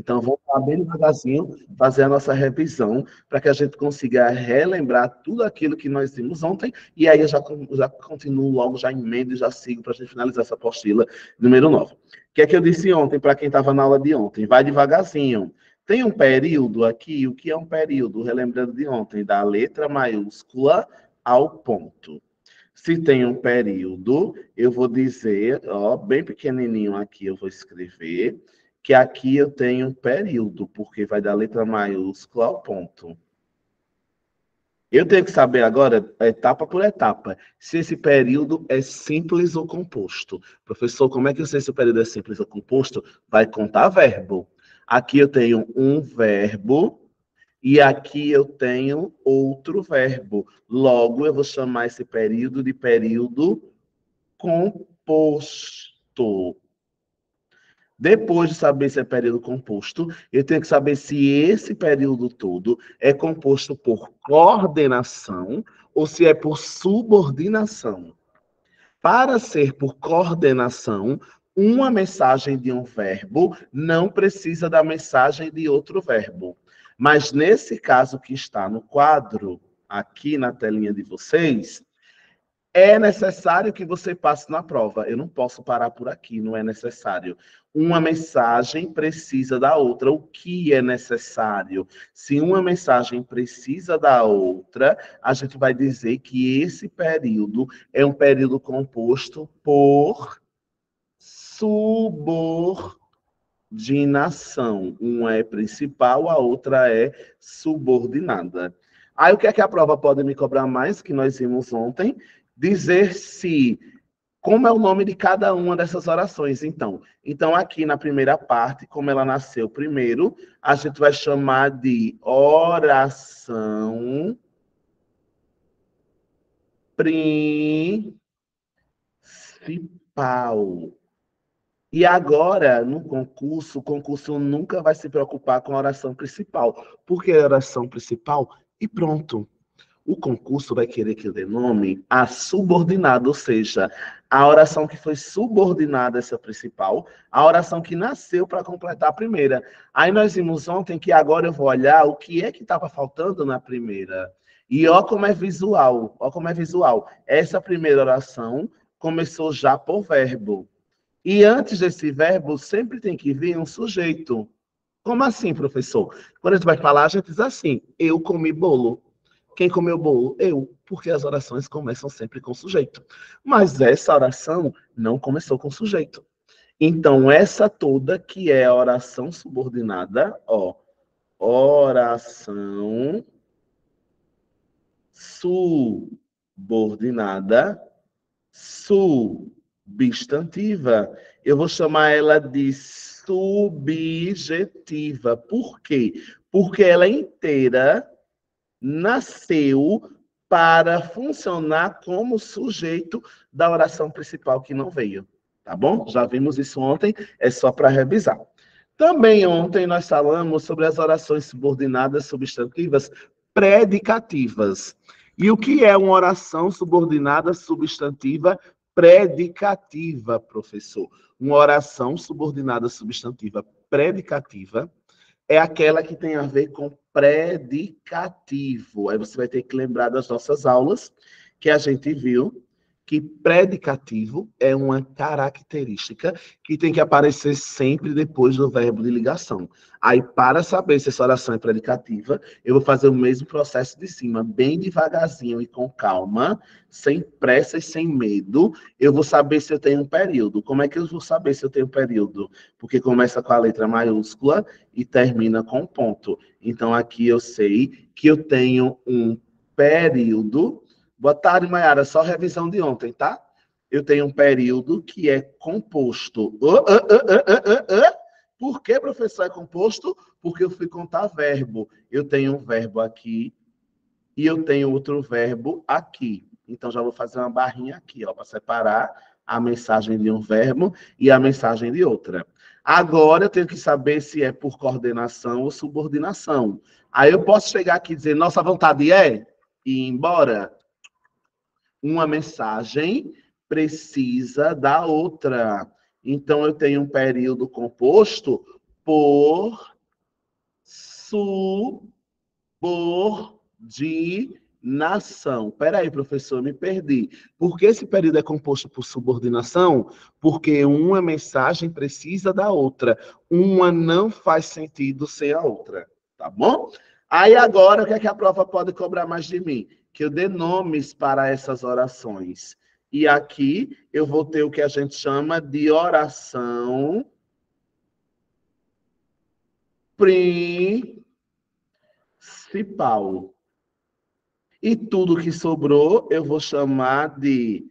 Então, vamos lá bem devagarzinho fazer a nossa revisão para que a gente consiga relembrar tudo aquilo que nós vimos ontem, e aí eu já continuo logo, já emendo e já sigo para a gente finalizar essa apostila número 9. O que é que eu disse ontem para quem estava na aula de ontem? Vai devagarzinho. Tem um período aqui, o que é um período? Relembrando de ontem, da letra maiúscula ao ponto. Se tem um período, eu vou dizer, ó, bem pequenininho aqui, eu vou escrever, que aqui eu tenho um período, porque vai da letra maiúscula ao ponto. Eu tenho que saber agora, etapa por etapa, se esse período é simples ou composto. Professor, como é que eu sei se o período é simples ou composto? Vai contar verbo. Aqui eu tenho um verbo, e aqui eu tenho outro verbo. Logo, eu vou chamar esse período de período composto. Depois de saber se é período composto, eu tenho que saber se esse período todo é composto por coordenação ou se é por subordinação. Para ser por coordenação, uma mensagem de um verbo não precisa da mensagem de outro verbo. Mas nesse caso que está no quadro, aqui na telinha de vocês, é necessário que você passe na prova. Eu não posso parar por aqui, não é necessário. Uma mensagem precisa da outra. O que é necessário? Se uma mensagem precisa da outra, a gente vai dizer que esse período é um período composto por subordinação. Uma é principal, a outra é subordinada. Aí o que é que a prova pode me cobrar mais, que nós vimos ontem? Dizer se, como é o nome de cada uma dessas orações, então. Então, aqui na primeira parte, como ela nasceu primeiro, a gente vai chamar de oração principal. E agora, no concurso, o concurso nunca vai se preocupar com a oração principal. Porque a oração principal e pronto. O concurso vai querer que eu dê nome a subordinada, ou seja, a oração que foi subordinada a essa principal, a oração que nasceu para completar a primeira. Aí nós vimos ontem que agora eu vou olhar o que é que estava faltando na primeira. E ó como é visual, ó como é visual. Essa primeira oração começou já por verbo. E antes desse verbo sempre tem que vir um sujeito. Como assim, professor? Quando a gente vai falar, a gente diz assim: eu comi bolo. Quem comeu bolo? Eu, porque as orações começam sempre com sujeito. Mas essa oração não começou com sujeito. Então, essa toda que é a oração subordinada, ó, oração subordinada, substantiva, eu vou chamar ela de subjetiva. Por quê? Porque ela inteira nasceu para funcionar como sujeito da oração principal que não veio. Tá bom? Já vimos isso ontem, é só para revisar. Também ontem nós falamos sobre as orações subordinadas substantivas predicativas. E o que é uma oração subordinada substantiva predicativa, professor? Uma oração subordinada substantiva predicativa é aquela que tem a ver com predicativo. Aí você vai ter que lembrar das nossas aulas que a gente viu que predicativo é uma característica que tem que aparecer sempre depois do verbo de ligação. Aí, para saber se essa oração é predicativa, eu vou fazer o mesmo processo de cima, bem devagarzinho e com calma, sem pressa e sem medo. Eu vou saber se eu tenho um período. Como é que eu vou saber se eu tenho um período? Porque começa com a letra maiúscula e termina com ponto. Então, aqui eu sei que eu tenho um período. Boa tarde, Mayara. Só revisão de ontem, tá? Eu tenho um período que é composto. Por que, professor, é composto? Porque eu fui contar verbo. Eu tenho um verbo aqui e eu tenho outro verbo aqui. Então, já vou fazer uma barrinha aqui, ó, para separar a mensagem de um verbo e a mensagem de outra. Agora, eu tenho que saber se é por coordenação ou subordinação. Aí eu posso chegar aqui e dizer, nossa vontade é ir embora? Uma mensagem precisa da outra. Então, eu tenho um período composto por subordinação. Peraí, professor, eu me perdi. Por que esse período é composto por subordinação? Porque uma mensagem precisa da outra. Uma não faz sentido sem a outra. Tá bom? Aí agora, o que é que a prova pode cobrar mais de mim? Que eu dê nomes para essas orações. E aqui eu vou ter o que a gente chama de oração principal. E tudo que sobrou eu vou chamar de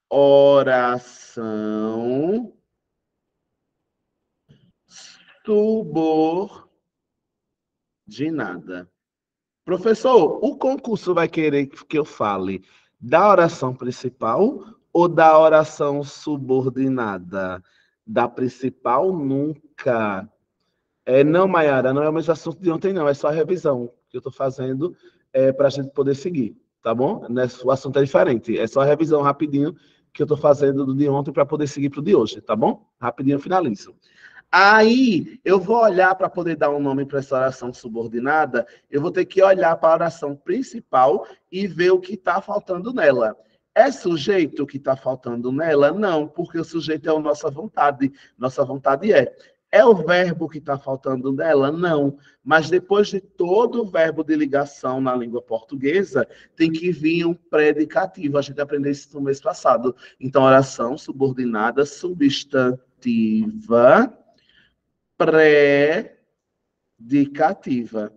oração subordinada. Professor, o concurso vai querer que eu fale da oração principal ou da oração subordinada? Da principal, nunca. Não, Mayara, não é o mesmo assunto de ontem, não. É só a revisão que eu estou fazendo para a gente poder seguir, tá bom? O assunto é diferente. É só a revisão rapidinho que eu estou fazendo do de ontem para poder seguir para o de hoje, tá bom? Rapidinho eu finalizo. Aí, eu vou olhar para poder dar um nome para essa oração subordinada, eu vou ter que olhar para a oração principal e ver o que está faltando nela. É sujeito que está faltando nela? Não, porque o sujeito é a nossa vontade. Nossa vontade é. É o verbo que está faltando nela? Não. Mas depois de todo o verbo de ligação na língua portuguesa, tem que vir um predicativo. A gente aprendeu isso no mês passado. Então, oração subordinada substantiva predicativa.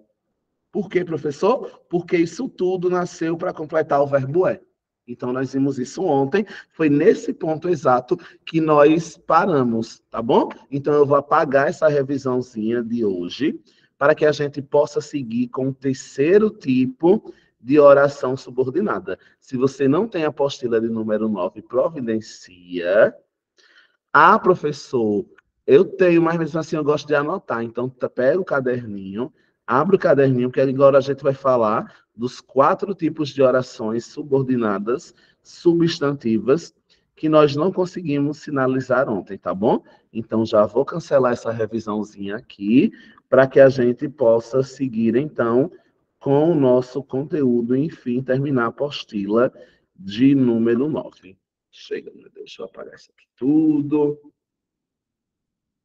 Por quê, professor? Porque isso tudo nasceu para completar o verbo é. Então, nós vimos isso ontem. Foi nesse ponto exato que nós paramos, tá bom? Então, eu vou apagar essa revisãozinha de hoje para que a gente possa seguir com o terceiro tipo de oração subordinada. Se você não tem a apostila de número 9, providencia. Ah, professor, eu tenho, mas mesmo assim eu gosto de anotar. Então, pega o caderninho, abre o caderninho, que agora a gente vai falar dos 4 tipos de orações subordinadas, substantivas, que nós não conseguimos sinalizar ontem, tá bom? Então, já vou cancelar essa revisãozinha aqui, para que a gente possa seguir, então, com o nosso conteúdo e, enfim, terminar a apostila de número 9. Chega, meu Deus, deixa eu apagar isso aqui tudo,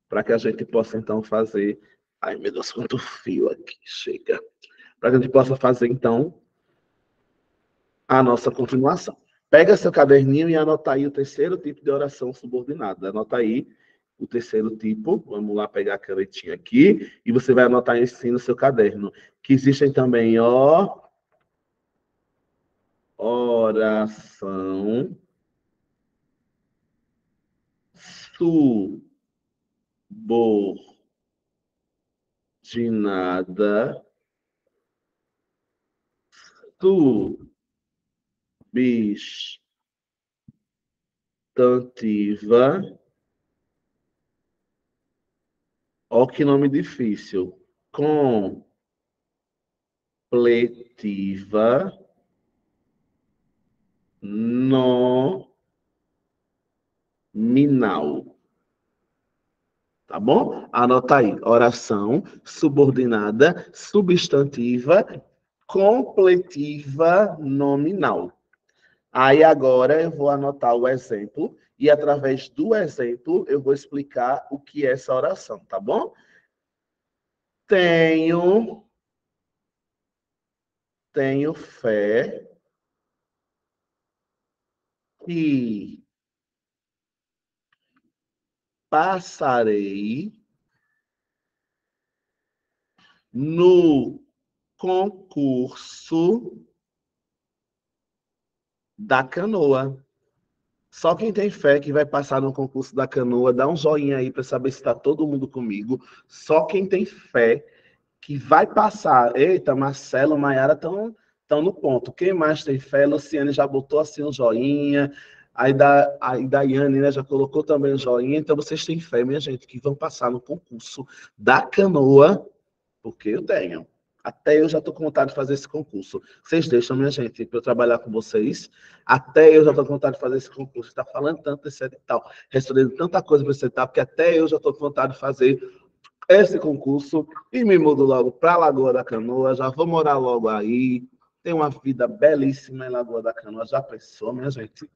para que a gente possa, então, fazer... Ai, meu Deus, quanto fio aqui, chega. Para que a gente possa fazer, então, a nossa continuação. Pega seu caderninho e anota aí o terceiro tipo de oração subordinada. Anota aí o terceiro tipo. Vamos lá pegar a canetinha aqui. E você vai anotar isso no seu caderno. Que existem também, ó... oração subordinada, substantiva. Ó, que nome difícil. Completiva, nominal. Tá bom? Anota aí. Oração subordinada, substantiva, completiva, nominal. Aí agora eu vou anotar o exemplo e através do exemplo eu vou explicar o que é essa oração, tá bom? Tenho fé que passarei no concurso da canoa. Só quem tem fé que vai passar no concurso da canoa, dá um joinha aí para saber se está todo mundo comigo. Só quem tem fé que vai passar. Eita, Marcelo, Maiara estão no ponto. Quem mais tem fé? Luciane já botou assim um joinha. A Daiane, né, já colocou também um joinha. Então vocês têm fé, minha gente, que vão passar no concurso da canoa, porque eu tenho. Até eu já estou com vontade de fazer esse concurso. Vocês deixam, minha gente, para eu trabalhar com vocês. Até eu já estou com vontade de fazer esse concurso. Está falando tanto desse edital, respondendo tanta coisa para esse edital, porque até eu já estou com vontade de fazer esse concurso e me mudo logo para Lagoa da Canoa, já vou morar logo aí. Tenho uma vida belíssima em Lagoa da Canoa. Já pensou, minha gente?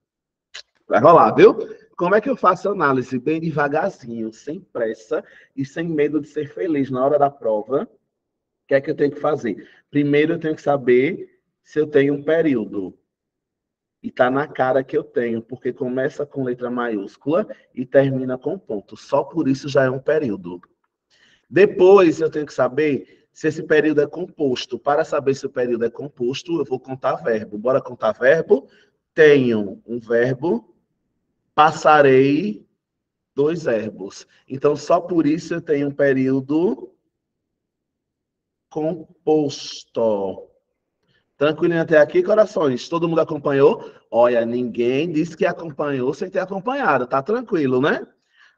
Vai rolar, viu? Como é que eu faço análise? Bem devagarzinho, sem pressa e sem medo de ser feliz na hora da prova. O que é que eu tenho que fazer? Primeiro, eu tenho que saber se eu tenho um período. E está na cara que eu tenho, porque começa com letra maiúscula e termina com ponto. Só por isso já é um período. Depois, eu tenho que saber se esse período é composto. Para saber se o período é composto, eu vou contar verbo. Bora contar verbo? Tenho um verbo, passarei 2 verbos. Então, só por isso eu tenho um período composto. Tranquilinho até aqui, corações? Todo mundo acompanhou? Olha, ninguém disse que acompanhou sem ter acompanhado. Tá tranquilo, né?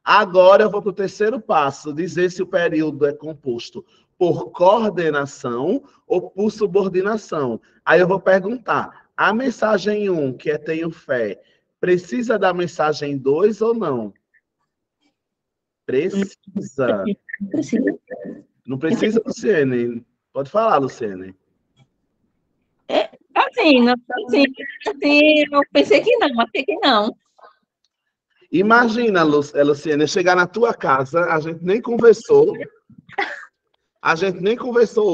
Agora eu vou para o terceiro passo, dizer se o período é composto por coordenação ou por subordinação. Aí eu vou perguntar, a mensagem 1, que é tenho fé, precisa da mensagem 2 ou não? Precisa. Precisa. Não precisa, Luciene? Pode falar, Luciene. É, assim, não, assim, eu pensei que não, achei que não. Imagina, Luciene, chegar na tua casa, a gente nem conversou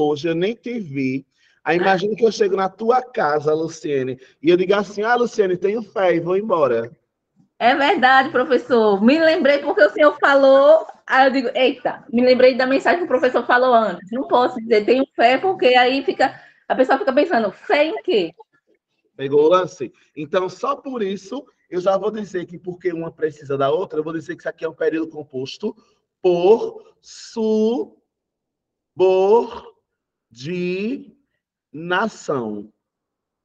hoje, eu nem te vi. Aí imagina que eu chego na tua casa, Luciene, e eu digo assim, Luciene, tenho fé e vou embora. É verdade, professor. Me lembrei porque o senhor falou. Aí eu digo, eita, me lembrei da mensagem que o professor falou antes. Não posso dizer, tenho fé, porque aí fica, a pessoa fica pensando, fé em quê? Pegou o lance? Então, só por isso, eu já vou dizer que porque uma precisa da outra, eu vou dizer que isso aqui é um período composto por subordinação.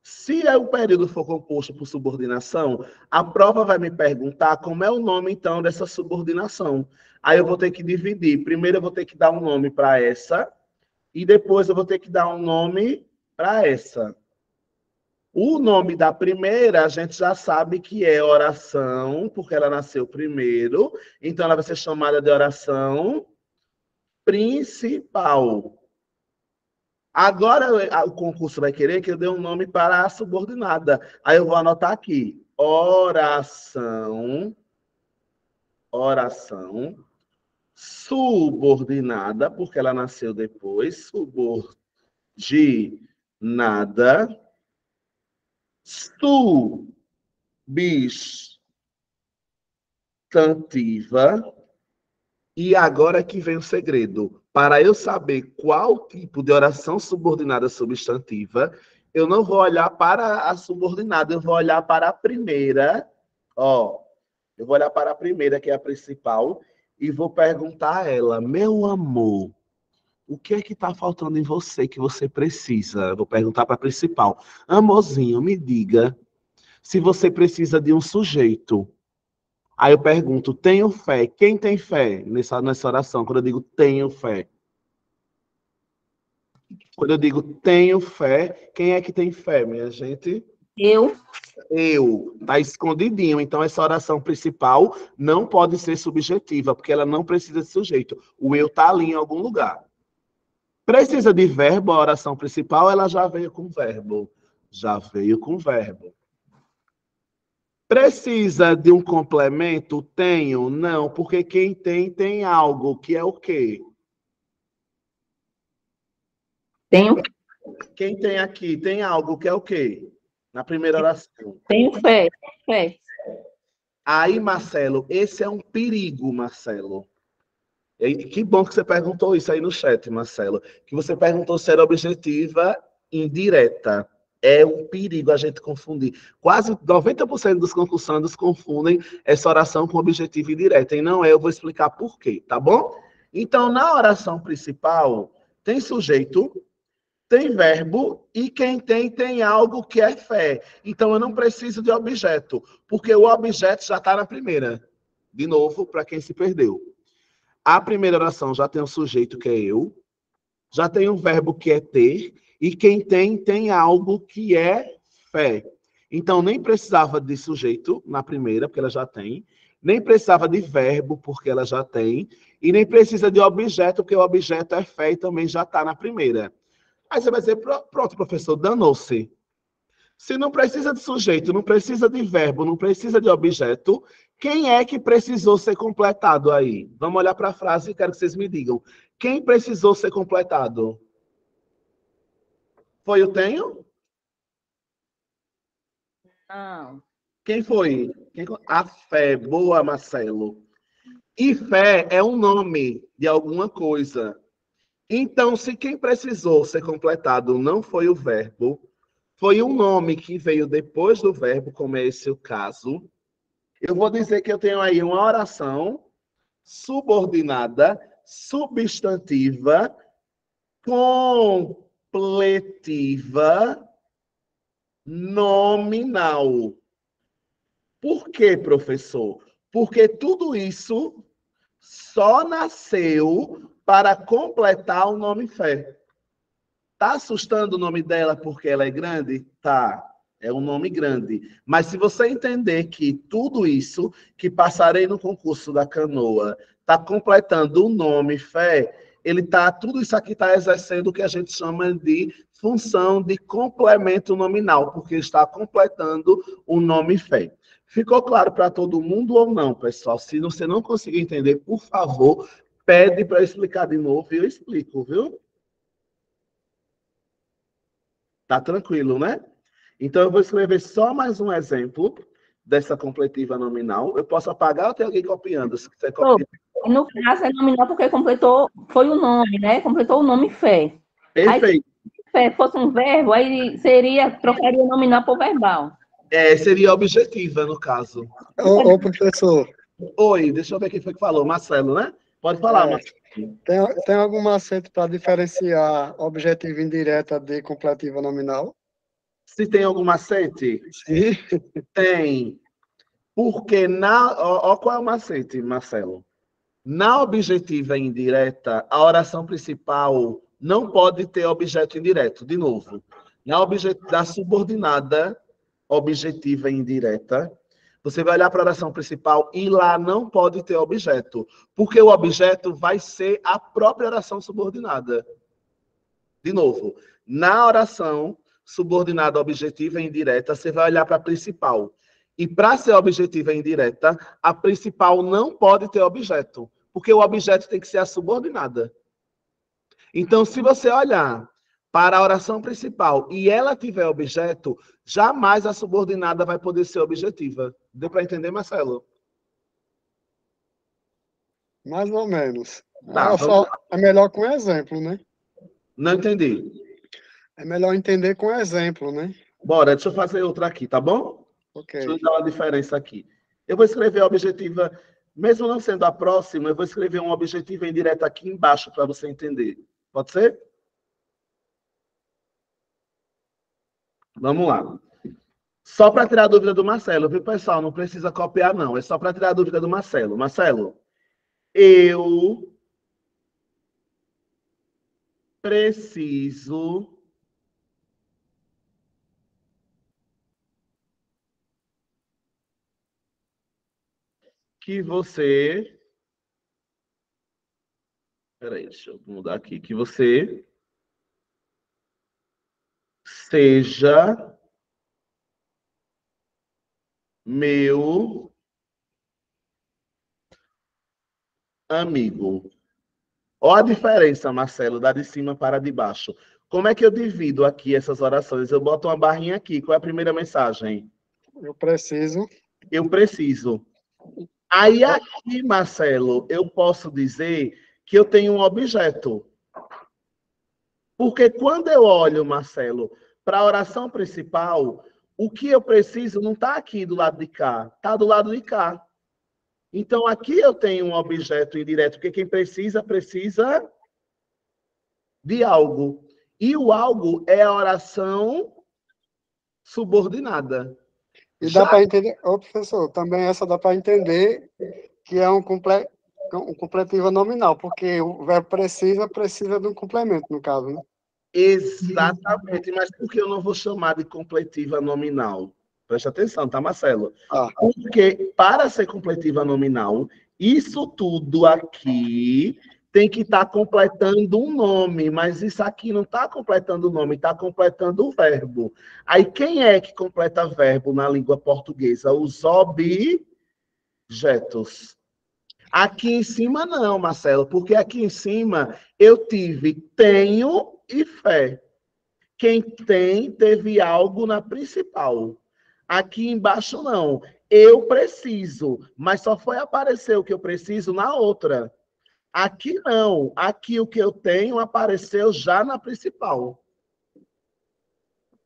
Se o período for composto por subordinação, a prova vai me perguntar como é o nome, então, dessa subordinação. Aí eu vou ter que dividir. Primeiro eu vou ter que dar um nome para essa, e depois eu vou ter que dar um nome para essa. O nome da primeira, a gente já sabe que é oração, porque ela nasceu primeiro, então ela vai ser chamada de oração principal. Agora o concurso vai querer que eu dê um nome para a subordinada. Aí eu vou anotar aqui: oração subordinada, porque ela nasceu depois, subordinada, substantiva. E agora que vem o segredo. Para eu saber qual tipo de oração subordinada substantiva, eu não vou olhar para a subordinada, eu vou olhar para a primeira. Ó, eu vou olhar para a primeira, que é a principal, e vou perguntar a ela, meu amor, o que é que está faltando em você que você precisa? Eu vou perguntar para a principal. Amorzinho, me diga se você precisa de um sujeito. Aí eu pergunto, tenho fé? Quem tem fé nessa oração? Quando eu digo tenho fé. Quando eu digo tenho fé, quem é que tem fé, minha gente? Eu. Eu. Está escondidinho. Então, essa oração principal não pode ser subjetiva, porque ela não precisa de sujeito. O eu está ali em algum lugar. Precisa de verbo, a oração principal, ela já veio com verbo. Já veio com verbo. Precisa de um complemento? Tenho? Não, porque quem tem algo, que é o quê? Tenho, Quem tem aqui tem algo que é o quê? Na primeira oração. tenho fé, fé. Aí, Marcelo, esse é um perigo, Marcelo. E que bom que você perguntou isso aí no chat, Marcelo. Que você perguntou se era objetiva indireta. É um perigo a gente confundir. Quase 90% dos concursandos confundem essa oração com objetivo indireta. E não é, eu vou explicar por quê, tá bom? Então, na oração principal, tem sujeito, tem verbo e quem tem algo que é fé. Então eu não preciso de objeto, porque o objeto já está na primeira. De novo, para quem se perdeu. A primeira oração já tem um sujeito que é eu, já tem um verbo que é ter, e quem tem algo que é fé. Então nem precisava de sujeito na primeira, porque ela já tem, nem precisava de verbo, porque ela já tem, e nem precisa de objeto, porque o objeto é fé e também já está na primeira. Aí você vai dizer, pronto, professor, danou-se. Se não precisa de sujeito, não precisa de verbo, não precisa de objeto, quem é que precisou ser completado aí? Vamos olhar para a frase e quero que vocês me digam. Quem precisou ser completado? Foi o tenho? Não. Quem foi? A fé. Boa, Marcelo. E fé é um nome de alguma coisa. Então, se quem precisou ser completado não foi o verbo, foi um nome que veio depois do verbo, como é esse o caso, eu vou dizer que eu tenho aí uma oração subordinada, substantiva, completiva, nominal. Por quê, professor? Porque tudo isso só nasceu para completar o nome fé. Tá assustando o nome dela porque ela é grande? Tá. É um nome grande. Mas se você entender que tudo isso que passarei no concurso da canoa está completando o nome fé, tudo isso aqui está exercendo o que a gente chama de função de complemento nominal, porque está completando o nome fé. Ficou claro para todo mundo ou não, pessoal? Se você não conseguir entender, por favor, pede para eu explicar de novo e eu explico, viu? Tá tranquilo, né? Então, eu vou escrever só mais um exemplo dessa completiva nominal. Eu posso apagar ou tem alguém copiando? Se quiser copiar. No caso, é nominal porque completou, foi o nome, né? Completou o nome fé. Aí, Perfeito. se fé fosse um verbo, aí trocaria o nominal por verbal. Seria objetiva, no caso. Ô, professor. Oi, deixa eu ver quem foi que falou. Marcelo, né? Pode falar, Marcelo. Tem algum macete para diferenciar objetiva indireta de completiva nominal? Se tem algum macete? Sim. Tem. Porque qual é o macete, Marcelo? Na objetiva indireta, a oração principal não pode ter objeto indireto. De novo, da subordinada objetiva indireta, você vai olhar para a oração principal e lá não pode ter objeto, porque o objeto vai ser a própria oração subordinada. De novo, na oração subordinada objetiva e indireta, você vai olhar para a principal. E para ser objetiva e indireta, a principal não pode ter objeto, porque o objeto tem que ser a subordinada. Então, se você olhar para a oração principal e ela tiver objeto, jamais a subordinada vai poder ser objetiva. Deu para entender, Marcelo? Mais ou menos. Tá, É melhor com exemplo, né? Não entendi. É melhor entender com exemplo, né? Bora, deixa eu fazer outra aqui, tá bom? Ok. Deixa eu dar uma diferença aqui. Eu vou escrever a objetiva, mesmo não sendo a próxima, eu vou escrever uma objetiva indireta aqui embaixo para você entender. Pode ser? Vamos lá. Só para tirar a dúvida do Marcelo, viu, pessoal? Não precisa copiar, não. É só para tirar a dúvida do Marcelo. Marcelo, eu preciso que você... Peraí, deixa eu mudar aqui. Que você seja meu amigo. Olha a diferença, Marcelo, da de cima para de baixo. Como é que eu divido aqui essas orações? Eu boto uma barrinha aqui. Qual é a primeira mensagem? Eu preciso. Eu preciso. Aí aqui, Marcelo, eu posso dizer que eu tenho um objeto. Porque quando eu olho, Marcelo, para a oração principal, o que eu preciso não está aqui do lado de cá, está do lado de cá. Então, aqui eu tenho um objeto indireto, porque quem precisa de algo. E o algo é a oração subordinada. E dá para entender, ô professor, também essa dá para entender que é um completiva nominal, porque o verbo precisa de um complemento, no caso, né? Exatamente, mas por que eu não vou chamar de completiva nominal? Preste atenção, tá, Marcelo? Ah, Porque para ser completiva nominal, isso tudo aqui tem que estar completando um nome, mas isso aqui não está completando o nome, está completando o verbo. Aí quem é que completa verbo na língua portuguesa? Os objetos. Aqui em cima não, Marcelo, porque aqui em cima eu tive tenho e fé. Quem tem, teve algo na principal. Aqui embaixo, não. Eu preciso, mas só foi aparecer o que eu preciso na outra. Aqui, não. Aqui, o que eu tenho apareceu já na principal.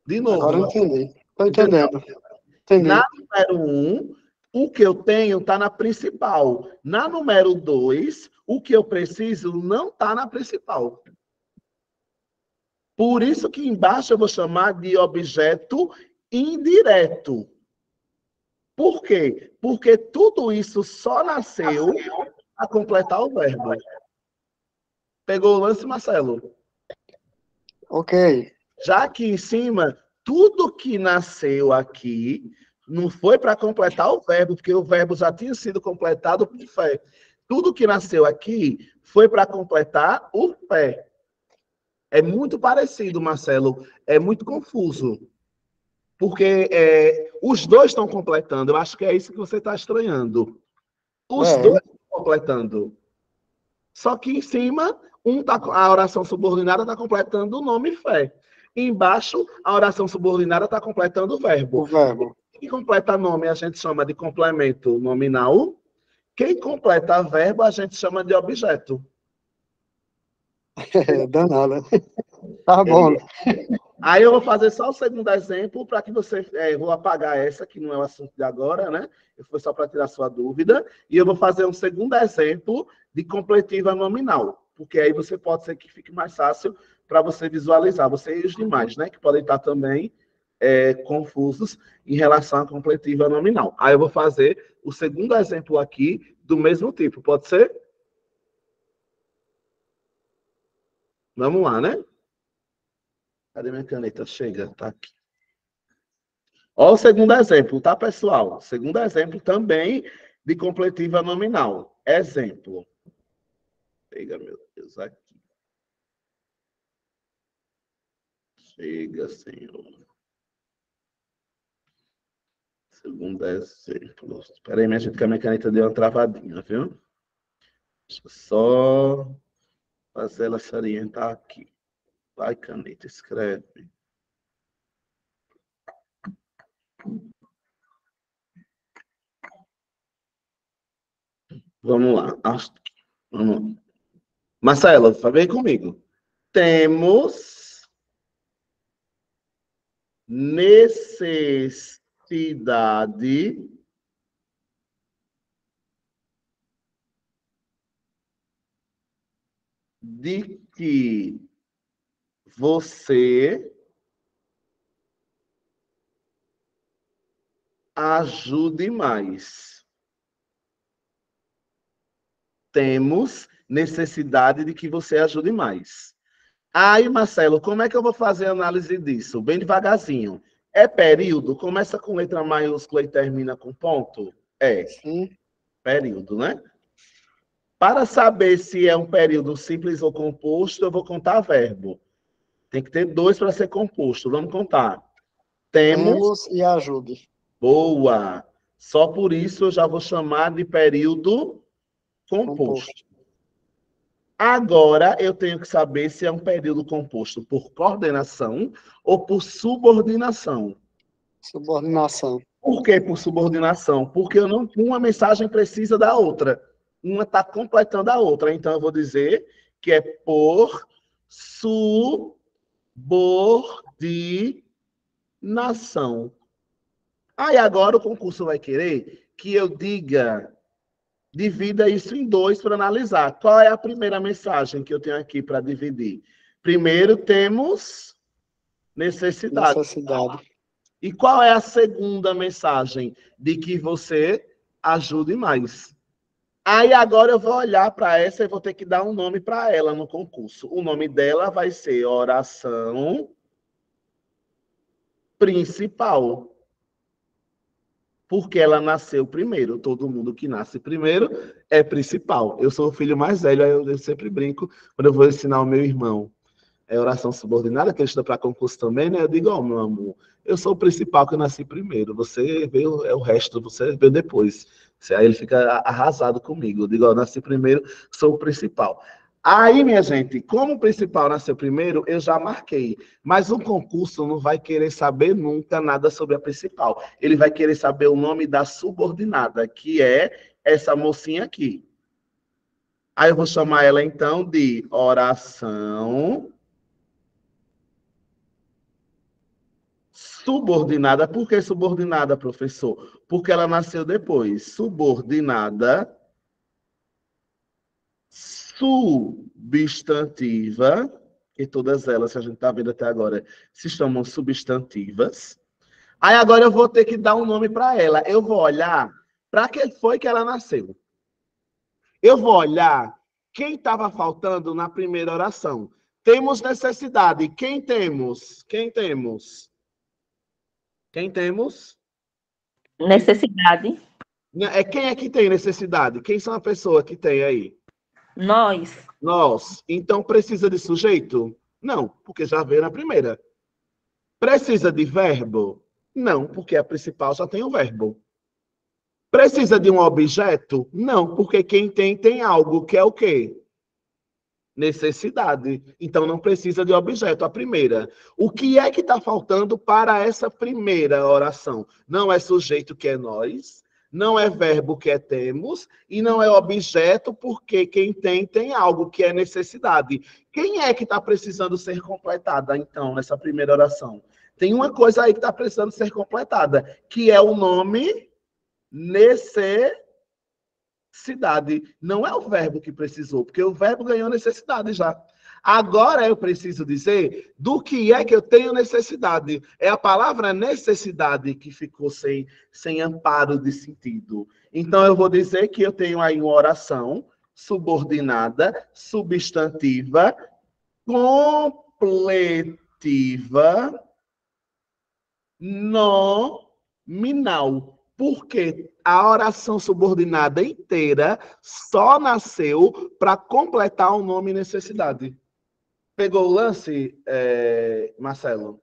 De novo. agora eu entendi. Estou Entendeu? entendendo. Entendi. Na número 1, o que eu tenho está na principal. Na número 2, o que eu preciso não está na principal. Por isso que embaixo eu vou chamar de objeto indireto. Por quê? Porque tudo isso só nasceu a completar o verbo. Pegou o lance, Marcelo? Ok. Já aqui em cima, tudo que nasceu aqui não foi para completar o verbo, porque o verbo já tinha sido completado por fé. Tudo que nasceu aqui foi para completar o fé. É muito parecido, Marcelo. É muito confuso. Porque os dois estão completando. Eu acho que é isso que você está estranhando. Os dois estão completando. Só que em cima, a oração subordinada está completando o nome fé. Embaixo, a oração subordinada está completando o verbo. O verbo. Quem completa nome a gente chama de complemento nominal. Quem completa verbo a gente chama de objeto. Danada. Tá bom. Aí eu vou fazer só o segundo exemplo para que você. Vou apagar essa, que não é o assunto de agora, né? Foi só para tirar sua dúvida. E eu vou fazer um segundo exemplo de completiva nominal. Porque aí você pode ser que fique mais fácil para você visualizar. Você e os demais, né? Que podem estar também confusos em relação à completiva nominal. Aí eu vou fazer o segundo exemplo aqui do mesmo tipo. Pode ser? Vamos lá, né? Cadê minha caneta? Chega, tá aqui. Olha o segundo exemplo, tá, pessoal? Segundo exemplo também de completiva nominal. Exemplo. Chega, meu Deus, aqui. Chega, Senhor. Segundo exemplo. Espera aí, minha gente, que a minha caneta deu uma travadinha, viu? Deixa eu só fazer ela se orientar aqui. Vai, caneta, escreve. Vamos lá. Vamos lá. Marcelo, vem comigo. Temos necessidade de que você ajude mais. Temos necessidade de que você ajude mais. Aí, Marcelo, como é que eu vou fazer a análise disso? Bem devagarzinho. É período? Começa com letra maiúscula e termina com ponto? É. Sim. Período, né? Para saber se é um período simples ou composto, eu vou contar verbo. Tem que ter 2 para ser composto. Vamos contar. Temos e ajude. Boa. Só por isso eu já vou chamar de período Composto. composto. Agora eu tenho que saber se é um período composto por coordenação ou por subordinação. Subordinação. Por que por subordinação? Porque uma mensagem precisa da outra. Uma está completando a outra. Então eu vou dizer que é por subordinação. Aí agora o concurso vai querer que eu divida isso em 2 para analisar. Qual é a primeira mensagem que eu tenho aqui para dividir? Primeiro temos necessidade. E qual é a segunda mensagem? De que você ajude mais. Aí agora eu vou olhar para essa e vou ter que dar um nome para ela no concurso. O nome dela vai ser oração principal. Porque ela nasceu primeiro. Todo mundo que nasce primeiro é principal. Eu sou o filho mais velho, aí eu sempre brinco quando eu vou ensinar o meu irmão. É oração subordinada, que ele estuda para concurso também, né? Eu digo, ó, meu amor, eu sou o principal que eu nasci primeiro. Você veio, é o resto, você veio depois. Aí ele fica arrasado comigo. Eu digo, ó, eu nasci primeiro, sou o principal. Aí, minha gente, como o principal nasceu primeiro, eu já marquei. Mas o concurso não vai querer saber nunca nada sobre a principal. Ele vai querer saber o nome da subordinada, que é essa mocinha aqui. Aí eu vou chamar ela, então, de oração subordinada. Por que subordinada, professor? Porque ela nasceu depois. Subordinada, substantiva, que todas elas que a gente está vendo até agora se chamam substantivas. Aí agora eu vou ter que dar um nome para ela. Eu vou olhar para que foi que ela nasceu. Eu vou olhar quem estava faltando na primeira oração. Temos necessidade. Quem temos? Quem temos? Quem temos? Necessidade. Quem é que tem necessidade? Quem são a pessoa que tem aí? Nós. Nós. Então precisa de sujeito? Não, porque já veio na primeira. Precisa de verbo? Não, porque a principal já tem o verbo. Precisa de um objeto? Não, porque quem tem algo, que é o quê? Necessidade. Então não precisa de objeto, a primeira. O que é que está faltando para essa primeira oração? Não é sujeito, que é nós, não é verbo, que é temos, e não é objeto, porque quem tem algo, que é necessidade. Quem é que está precisando ser completada, então, nessa primeira oração? Tem uma coisa aí que está precisando ser completada, que é o nome necessidade. Não é o verbo que precisou, porque o verbo ganhou necessidade já. Agora eu preciso dizer do que é que eu tenho necessidade. É a palavra necessidade que ficou sem amparo de sentido. Então eu vou dizer que eu tenho aí uma oração subordinada, substantiva, completiva, nominal. Porque a oração subordinada inteira só nasceu para completar o nome necessidade. Pegou o lance, Marcelo?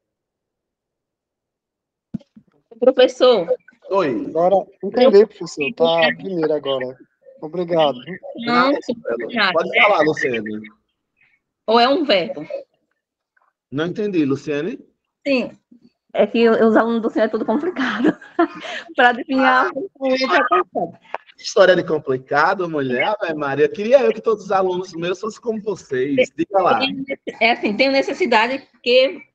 Professor. Oi. Agora, entendi, professor. Tá primeiro agora. Obrigado. Não, pode falar, Luciane. Ou é um verbo? Não entendi, Luciane. Sim. É que os alunos do Senhor é tudo complicado. Para definir a História de complicado, mulher. Ave Maria, queria eu que todos os alunos meus fossem como vocês. Diga lá. É assim, tenho necessidade de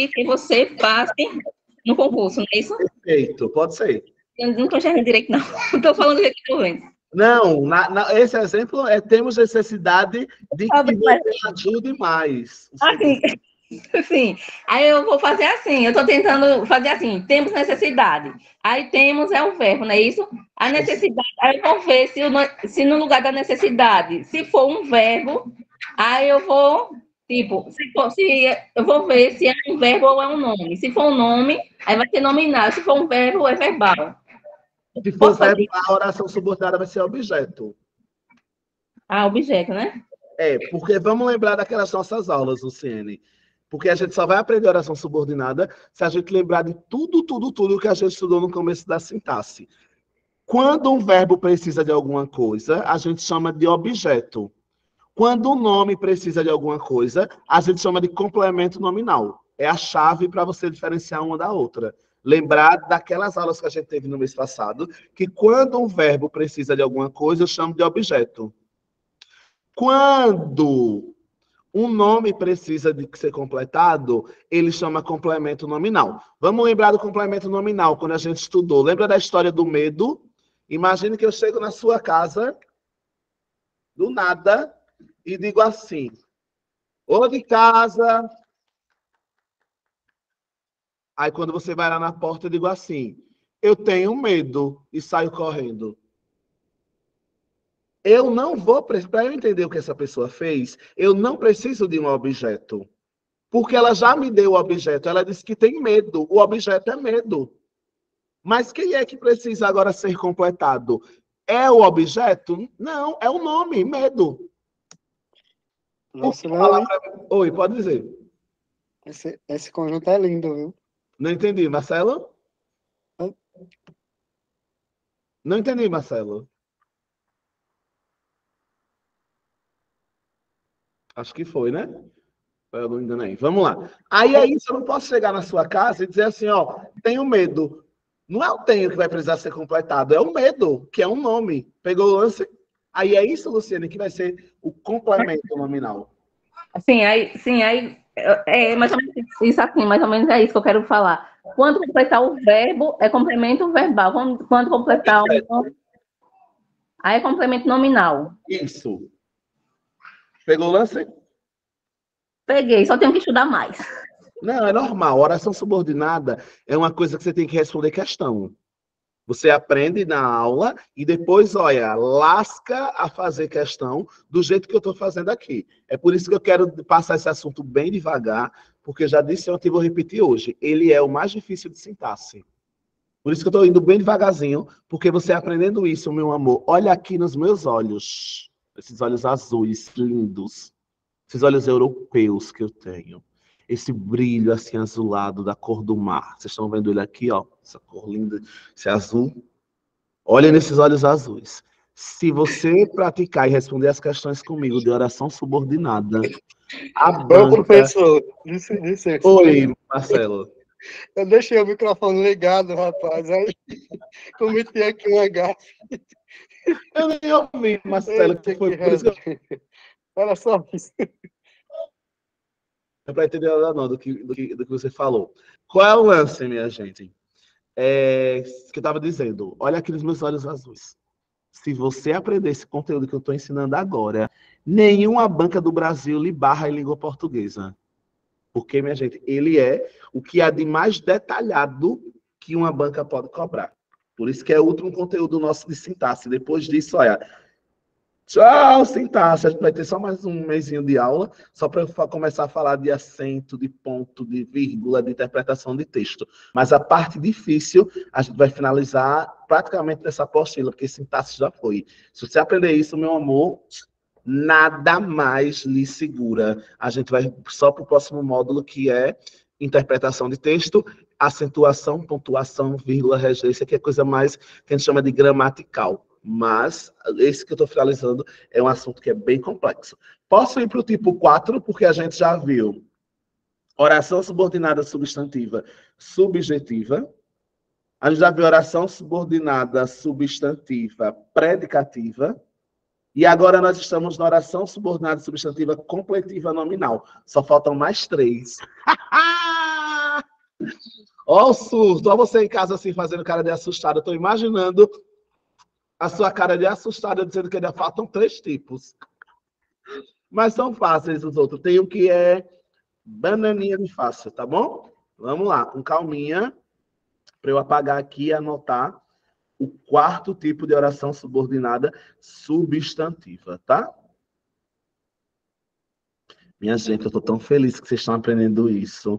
que você passe no concurso, não é isso? Perfeito, pode ser. Eu não estou enxergando direito, não. Estou falando o que estou vendo. Não, esse exemplo temos necessidade de que você ajude mais. Assim, sim. Aí eu vou fazer assim, eu estou tentando fazer assim, temos necessidade. Aí temos é um verbo, não é isso? A necessidade, aí eu vou ver se no lugar da necessidade, se for um verbo, aí eu vou, tipo, eu vou ver se é um verbo ou é um nome. Se for um nome, aí vai ser nominal. Se for um verbo, é verbal. Se for verbo, a oração subordinada vai ser objeto. Ah, objeto, né? Porque vamos lembrar daquelas nossas aulas, Luciene. Porque a gente só vai aprender oração subordinada se a gente lembrar de tudo que a gente estudou no começo da sintaxe. Quando um verbo precisa de alguma coisa, a gente chama de objeto. Quando um nome precisa de alguma coisa, a gente chama de complemento nominal. É a chave para você diferenciar uma da outra. Lembrar daquelas aulas que a gente teve no mês passado, que quando um verbo precisa de alguma coisa, eu chamo de objeto. Quando um nome precisa de ser completado, ele chama complemento nominal. Vamos lembrar do complemento nominal, quando a gente estudou. Lembra da história do medo? Imagine que eu chego na sua casa, do nada, e digo assim: ô de casa. Aí quando você vai lá na porta, eu digo assim: eu tenho medo, e saio correndo. Eu não vou, para eu entender o que essa pessoa fez, eu não preciso de um objeto. Porque ela já me deu o objeto. Ela disse que tem medo. O objeto é medo. Mas quem é que precisa agora ser completado? É o objeto? Não, é o nome, medo. Lucilene, Oi, pode dizer. esse conjunto é lindo, viu? Não entendi, Marcelo? Não entendi, Marcelo. Acho que foi, né? Eu não enganei. Vamos lá. Aí é isso, eu não posso chegar na sua casa e dizer assim, ó, tenho medo. Não é o tenho que vai precisar ser completado, é o medo, que é um nome. Pegou o lance? Aí é isso, Luciane, que vai ser o complemento nominal. Sim, aí é mais ou menos isso aqui, mais ou menos é isso que eu quero falar. Quando completar o verbo, é complemento verbal. Quando completar o... Aí é complemento nominal. Isso. Pegou o lance? Peguei, só tenho que estudar mais. Não, é normal. Oração subordinada é uma coisa que você tem que responder questão. Você aprende na aula e depois, olha, lasca a fazer questão do jeito que eu estou fazendo aqui. É por isso que eu quero passar esse assunto bem devagar, porque eu já disse ontem e vou repetir hoje. Ele é o mais difícil de sintaxe. Por isso que eu estou indo bem devagarzinho, porque você aprendendo isso, meu amor, olha aqui nos meus olhos. Esses olhos azuis, lindos. Esses olhos europeus que eu tenho. Esse brilho assim azulado da cor do mar. Vocês estão vendo ele aqui, ó? Essa cor linda, esse azul. Olha nesses olhos azuis. Se você praticar e responder as questões comigo de oração subordinada, a Ô, banca. professor, licença. Oi, Marcelo. Eu deixei o microfone ligado, rapaz. Aí cometi aqui uma gafe. Eu nem ouvi, Marcelo, que Eita, foi que por isso que resenha. Olha só isso. eu para entender nada não do que você falou. Qual é o lance, minha gente? Que eu estava dizendo, olha aqui nos meus olhos azuis. Se você aprender esse conteúdo que eu estou ensinando agora, nenhuma banca do Brasil lhe barra em língua portuguesa. Porque, minha gente, ele é o que há de mais detalhado que uma banca pode cobrar. Por isso que é outro conteúdo nosso de sintaxe. Depois disso, olha, tchau, sintaxe. A gente vai ter só mais um mesinho de aula, só para eu começar a falar de acento, de ponto, de vírgula, de interpretação de texto. Mas a parte difícil, a gente vai finalizar praticamente nessa apostila, porque sintaxe já foi. Se você aprender isso, meu amor, nada mais lhe segura. A gente vai só para o próximo módulo, que é interpretação de texto, acentuação, pontuação, vírgula, regência, que é coisa mais que a gente chama de gramatical. Mas esse que eu estou finalizando é um assunto que é bem complexo. Posso ir para o tipo 4, porque a gente já viu oração subordinada substantiva subjetiva. A gente já viu oração subordinada substantiva predicativa. E agora nós estamos na oração subordinada substantiva completiva nominal. Só faltam mais 3. Ó o surdo, ó você em casa assim fazendo cara de assustado. Eu estou imaginando a sua cara de assustada dizendo que ainda faltam 3 tipos. Mas são fáceis os outros. Tem o que é bananinha de fácil, tá bom? Vamos lá, com calminha, para eu apagar aqui e anotar o 4º tipo de oração subordinada substantiva, tá? Minha gente, eu estou tão feliz que vocês estão aprendendo isso.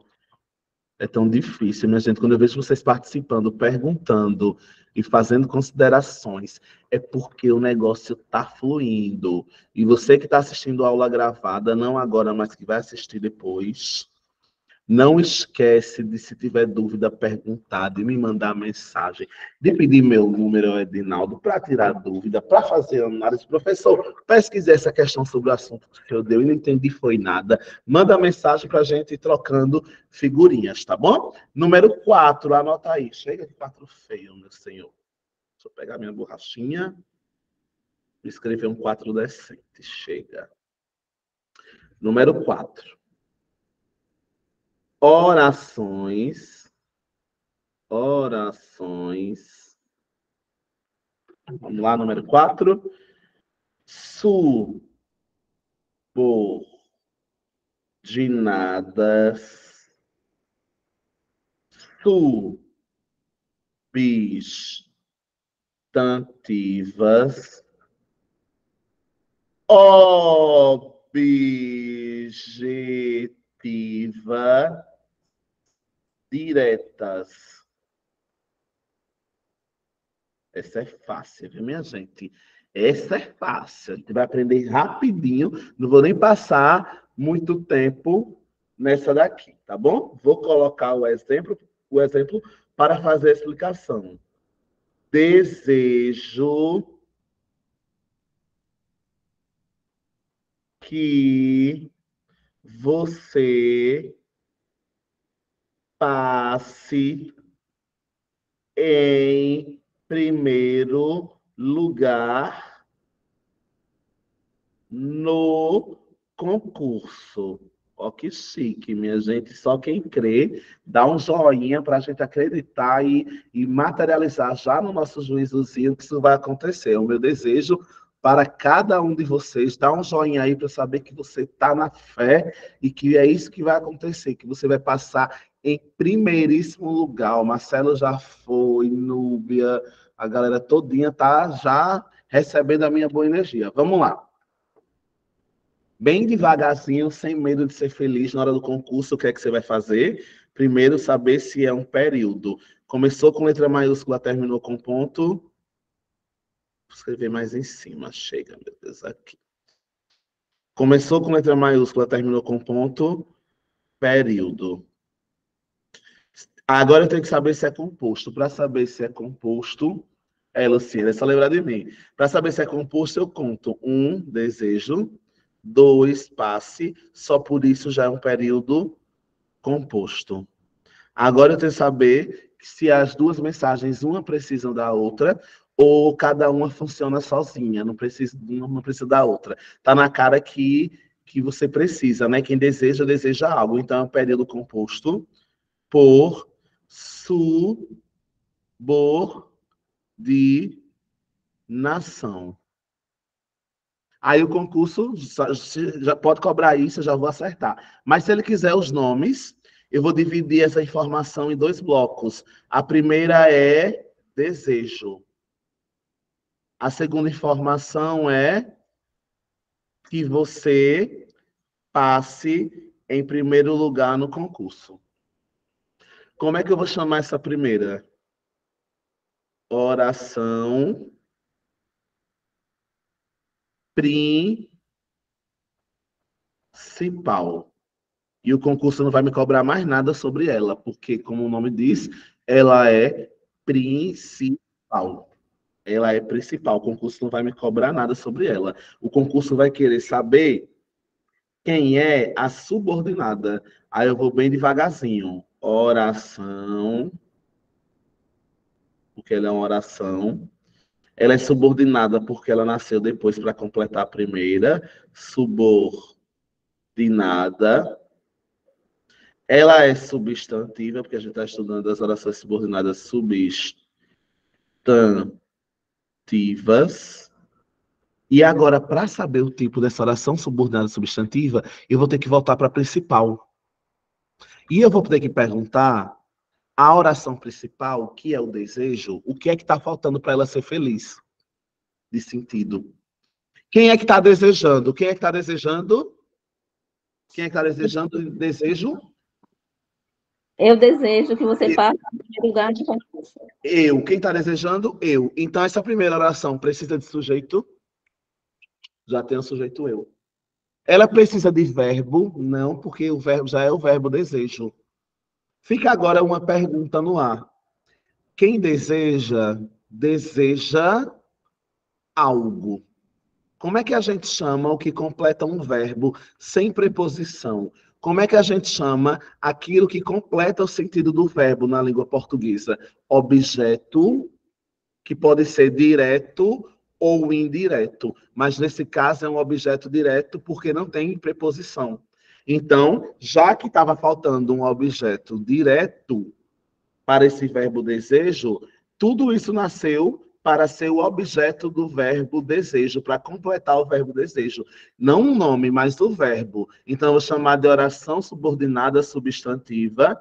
É tão difícil, minha gente. Quando eu vejo vocês participando, perguntando e fazendo considerações, é porque o negócio está fluindo. E você que está assistindo a aula gravada, não agora, mas que vai assistir depois, não esquece de, se tiver dúvida, perguntar, de me mandar mensagem, de pedir meu número, Edinaldo, para tirar dúvida, para fazer análise. Professor, pesquisei essa questão sobre o assunto que eu dei e não entendi foi nada. Manda mensagem para a gente ir trocando figurinhas, tá bom? Número 4, anota aí. Chega de 4 feio, meu senhor. Deixa eu pegar minha borrachinha e escrever um 4 decente. Chega. Número 4. Orações. Vamos lá, número 4. Subordinadas. Substantivas. Objetiva. Diretas. Essa é fácil, viu, minha gente? Essa é fácil. A gente vai aprender rapidinho. Não vou nem passar muito tempo nessa daqui, tá bom? Vou colocar o exemplo para fazer a explicação. Desejo que você passe em primeiro lugar no concurso. Ó, que chique, minha gente. Só quem crê, dá um joinha para a gente acreditar e materializar já no nosso juízozinho que isso vai acontecer. O meu desejo para cada um de vocês, dá um joinha aí para saber que você está na fé e que é isso que vai acontecer, que você vai passar em primeiríssimo lugar. O Marcelo já foi, Núbia, a galera todinha tá já recebendo a minha boa energia. Vamos lá. Bem devagarzinho, sem medo de ser feliz na hora do concurso, o que é que você vai fazer? Primeiro, saber se é um período. Começou com letra maiúscula, terminou com ponto. Vou escrever mais em cima. Chega, meu Deus, aqui. Começou com letra maiúscula, terminou com ponto. Período. Agora eu tenho que saber se é composto. Para saber se é composto, Luciana, é só lembrar de mim. Para saber se é composto, eu conto. 1, desejo. 2, passe. Só por isso já é um período composto. Agora eu tenho que saber se as duas mensagens, uma precisa da outra, ou cada uma funciona sozinha, não precisa da outra. Está na cara que você precisa, né? Quem deseja, deseja algo. Então, é um período composto por subordinação. Aí o concurso já pode cobrar isso, eu já vou acertar. Mas se ele quiser os nomes, eu vou dividir essa informação em 2 blocos. A primeira é desejo. A segunda informação é que você passe em primeiro lugar no concurso. Como é que eu vou chamar essa primeira? Oração principal. E o concurso não vai me cobrar mais nada sobre ela, porque, como o nome diz, ela é principal. Ela é principal. O concurso não vai me cobrar nada sobre ela. O concurso vai querer saber quem é a subordinada. Aí eu vou bem devagarzinho. Oração, porque ela é uma oração. Ela é subordinada porque ela nasceu depois para completar a primeira. Subordinada. Ela é substantiva, porque a gente está estudando as orações subordinadas substantivas. E agora, para saber o tipo dessa oração subordinada substantiva, eu vou ter que voltar para a principal. E eu vou ter que perguntar a oração principal, que é o desejo, o que é que está faltando para ela ser feliz? De sentido. Quem é que está desejando? Quem é que está desejando? Quem é que está desejando desejo? Eu desejo que você passe em primeiro lugar de concurso. Eu. Quem está desejando? Eu. Então, essa primeira oração precisa de sujeito? Já tem o sujeito eu. Ela precisa de verbo? Não, porque o verbo já é o verbo desejo. Fica agora uma pergunta no ar. Quem deseja, deseja algo. Como é que a gente chama o que completa um verbo sem preposição? Como é que a gente chama aquilo que completa o sentido do verbo na língua portuguesa? Objeto, que pode ser direto ou indireto, mas nesse caso é um objeto direto porque não tem preposição. Então, já que estava faltando um objeto direto para esse verbo desejo, tudo isso nasceu para ser o objeto do verbo desejo, para completar o verbo desejo. Não o nome, mas o verbo. Então, eu vou chamar de oração subordinada substantiva,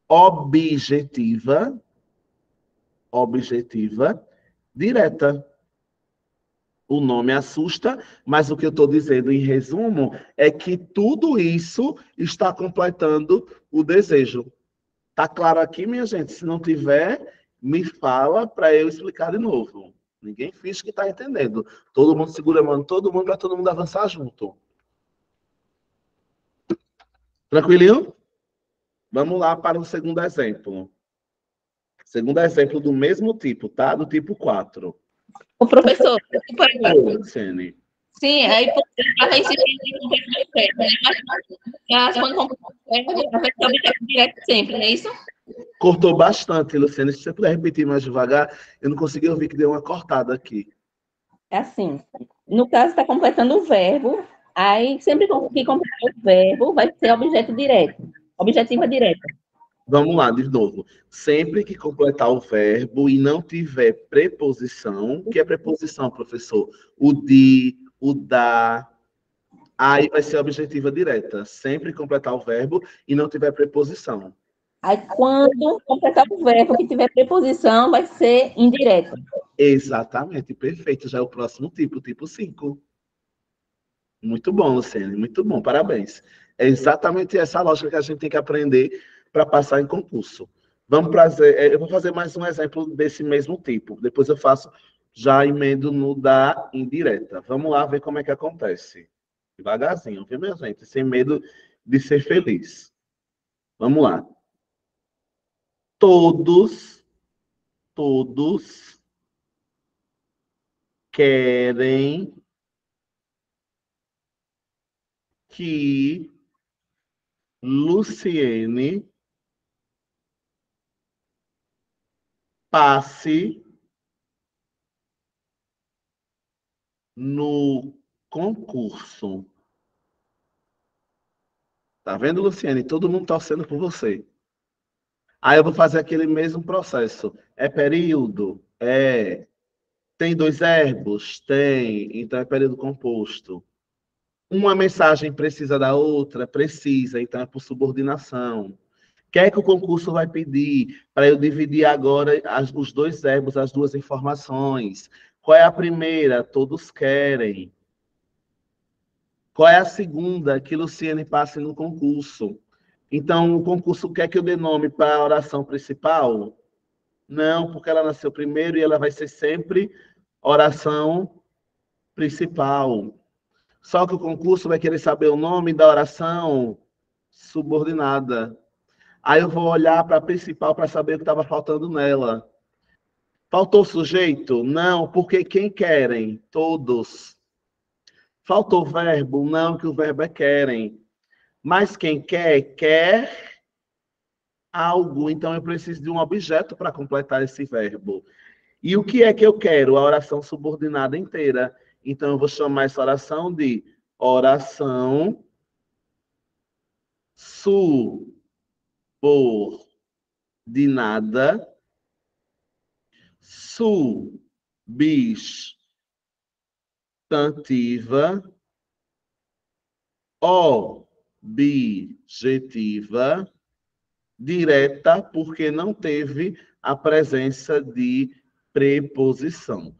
objetiva, direta. O nome assusta, mas o que eu estou dizendo em resumo é que tudo isso está completando o desejo. Tá claro aqui, minha gente? Se não tiver, me fala para eu explicar de novo. Ninguém finge que está entendendo. Todo mundo segura a mão, todo mundo, para todo mundo avançar junto. Tranquilinho? Vamos lá para o segundo exemplo. Segundo exemplo do mesmo tipo, tá? Do tipo 4. O professor, Luciane. sim, aí para insistir em completar certo, né? Mas quando completar vai ser objeto direto sempre, não é isso? Cortou bastante, Luciane. Se você puder repetir mais devagar, eu não consegui ouvir que deu uma cortada aqui. É assim, no caso está completando o verbo, aí sempre que completar o verbo vai ser objeto direto, objetiva direta. Vamos lá, de novo. Sempre que completar o verbo e não tiver preposição, o que é preposição, professor? O de, o da, aí vai ser objetiva direta. Sempre completar o verbo e não tiver preposição. Aí quando completar o verbo que tiver preposição vai ser indireta. Exatamente, perfeito. Já é o próximo tipo, tipo 5. Muito bom, Luciane, muito bom, parabéns. É exatamente essa lógica que a gente tem que aprender para passar em concurso. Vamos fazer, eu vou fazer mais um exemplo desse mesmo tipo. Depois eu faço, já emendo no da indireta. Vamos lá ver como é que acontece. Devagarzinho, viu, minha gente? Sem medo de ser feliz. Vamos lá. Todos querem que Luciene passe no concurso. Tá vendo, Luciene? Todo mundo torcendo por você. Aí eu vou fazer aquele mesmo processo. É período? É. Tem dois verbos? Tem. Então é período composto. Uma mensagem precisa da outra? Precisa. Então é por subordinação. Quer que o concurso vai pedir para eu dividir agora os dois verbos, as duas informações? Qual é a primeira? Todos querem. Qual é a segunda? Que Luciane passe no concurso. Então, o concurso quer que eu dê nome para a oração principal? Não, porque ela nasceu primeiro e ela vai ser sempre oração principal. Só que o concurso vai querer saber o nome da oração subordinada. Aí eu vou olhar para a principal para saber o que estava faltando nela. Faltou sujeito? Não, porque quem querem? Todos. Faltou verbo? Não, que o verbo é querem. Mas quem quer algo, então eu preciso de um objeto para completar esse verbo. E o que é que eu quero? A oração subordinada inteira. Então eu vou chamar essa oração de oração subordinada substantiva objetiva direta, porque não teve a presença de preposição.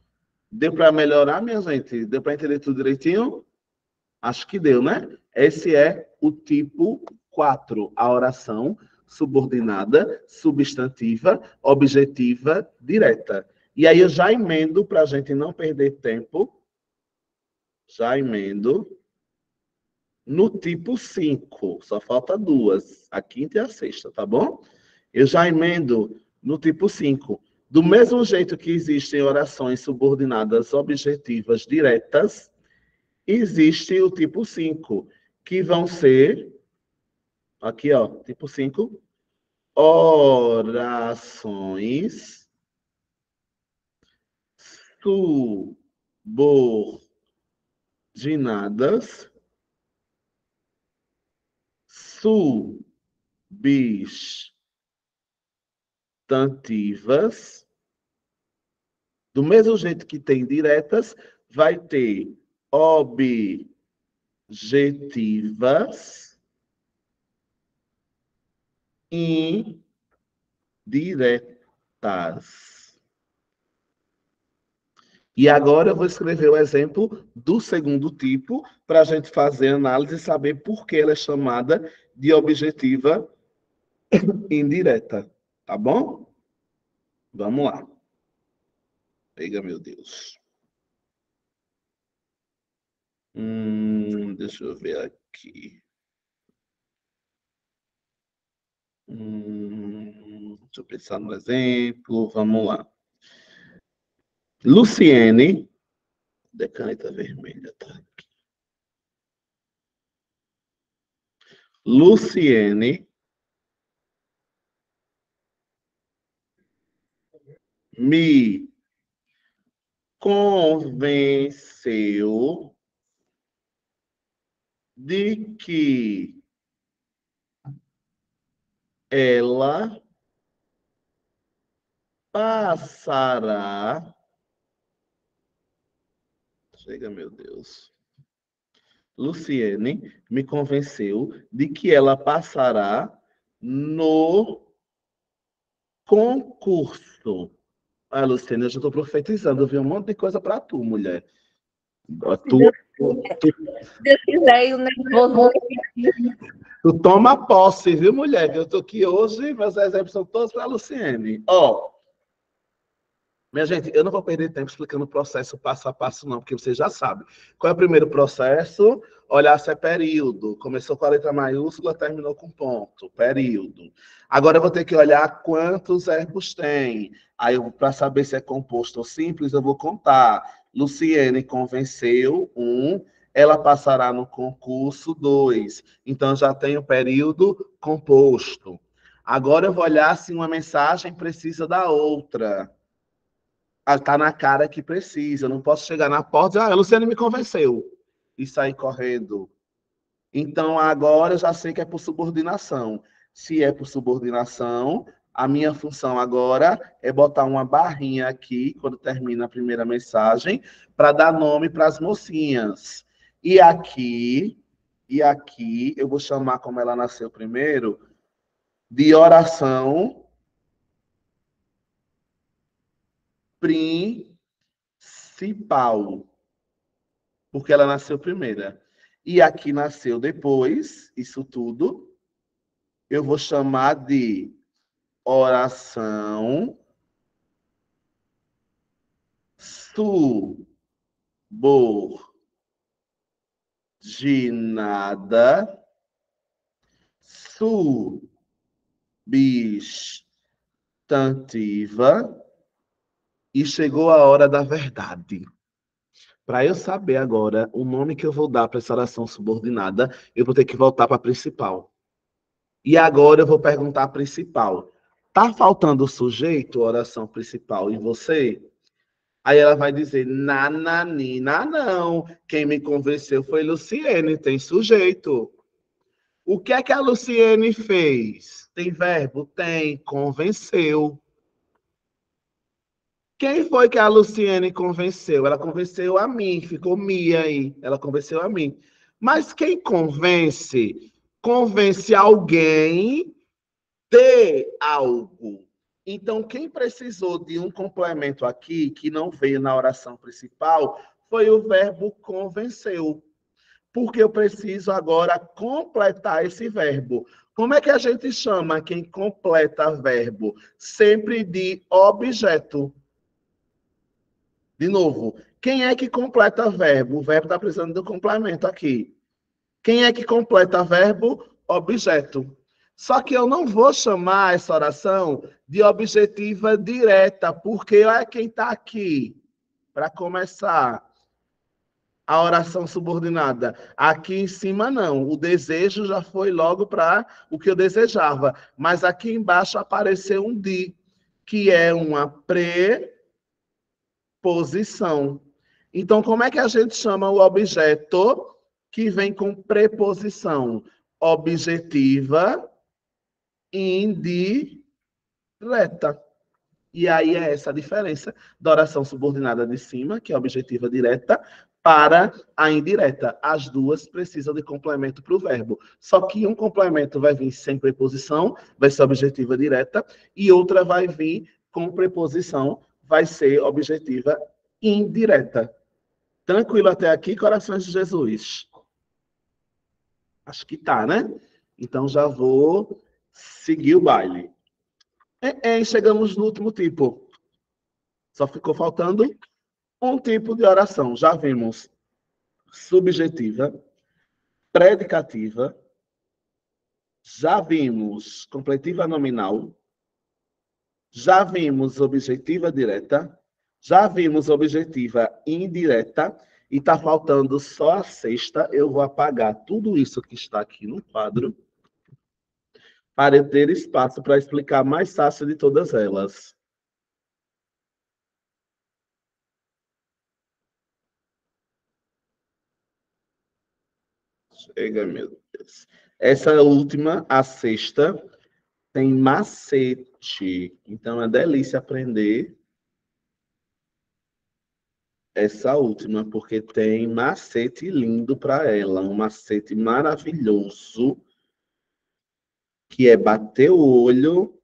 Deu para melhorar, minha gente? Deu para entender tudo direitinho? Acho que deu, né? Esse é o tipo 4, a oração subordinada, substantiva, objetiva, direta. E aí eu já emendo, para a gente não perder tempo, já emendo no tipo 5. Só falta duas, a quinta e a sexta, tá bom? Eu já emendo no tipo 5. Do mesmo jeito que existem orações subordinadas objetivas diretas, existe o tipo 5, que vão ser, aqui ó, tipo 5, orações subordinadas, substantivas. Do mesmo jeito que tem diretas, vai ter objetivas indiretas. E agora eu vou escrever o exemplo do segundo tipo, para a gente fazer análise e saber por que ela é chamada de objetiva indireta. Tá bom? Vamos lá. Pega, meu Deus. Deixa eu ver aqui. Deixa eu pensar no exemplo. Vamos lá. Luciene. Da caneta vermelha, tá aqui. Luciene me convenceu de que ela passará. Chega, meu Deus. Luciene me convenceu de que ela passará no concurso. Ah, Luciene, eu já estou profetizando, viu um monte de coisa para tu, mulher. Tu, Se Deus quiser, o nervoso. tu toma posse, viu, mulher? Eu estou aqui hoje, meus exemplos são todos para a Luciene. Ó, minha gente, eu não vou perder tempo explicando o processo passo a passo, não, porque você já sabe. Qual é o primeiro processo? Olhar se é período. Começou com a letra maiúscula, terminou com ponto. Período. Agora eu vou ter que olhar quantos verbos tem. Aí, para saber se é composto ou simples, eu vou contar. Luciene convenceu, 1. Ela passará no concurso, 2. Então, já tem o período composto. Agora eu vou olhar se uma mensagem precisa da outra. Tá na cara que precisa. Eu não posso chegar na porta e dizer, a Luciane me convenceu. E sair correndo. Então, agora eu já sei que é por subordinação. Se é por subordinação, a minha função agora é botar uma barrinha aqui, quando termina a primeira mensagem, para dar nome para as mocinhas. E aqui, eu vou chamar, como ela nasceu primeiro, de oração principal. Porque ela nasceu primeira. E aqui nasceu depois, isso tudo, eu vou chamar de oração subordinada, substantiva, e chegou a hora da verdade. Para eu saber agora o nome que eu vou dar para essa oração subordinada, eu vou ter que voltar para a principal. E agora eu vou perguntar a principal. Tá faltando o sujeito, oração principal, em você? Aí ela vai dizer, nananina, não. Quem me convenceu foi Luciene, tem sujeito. O que é que a Luciene fez? Tem verbo? Tem, convenceu. Quem foi que a Luciene convenceu? Ela convenceu a mim, ficou Mia aí. Ela convenceu a mim. Mas quem convence? Convence alguém de algo. Então, quem precisou de um complemento aqui, que não veio na oração principal, foi o verbo convenceu. Porque eu preciso agora completar esse verbo. Como é que a gente chama quem completa verbo? Sempre de objeto. De novo, quem é que completa verbo? O verbo está precisando do complemento aqui. Quem é que completa verbo? Objeto. Só que eu não vou chamar essa oração de objetiva direta, porque olha quem está aqui. Para começar, a oração subordinada. Aqui em cima, não. O desejo já foi logo para o que eu desejava. Mas aqui embaixo apareceu um de, que é uma preposição. Então, como é que a gente chama o objeto que vem com preposição? Objetiva indireta. E aí é essa a diferença da oração subordinada de cima, que é objetiva direta, para a indireta. As duas precisam de complemento para o verbo. Só que um complemento vai vir sem preposição, vai ser objetiva direta, e outra vai vir com preposição, vai ser objetiva indireta. Tranquilo até aqui, corações de Jesus? Acho que tá, né? Então já vou seguir o baile. Chegamos no último tipo. Só ficou faltando um tipo de oração. Já vimos subjetiva, predicativa, já vimos completiva nominal, já vimos objetiva direta, já vimos objetiva indireta, e está faltando só a sexta. Eu vou apagar tudo isso que está aqui no quadro, para eu ter espaço para explicar mais fácil de todas elas. Chega, meu Deus. Essa última, a sexta, tem macete. Então, é delícia aprender essa última, porque tem macete lindo para ela. Um macete maravilhoso, que é bater o olho.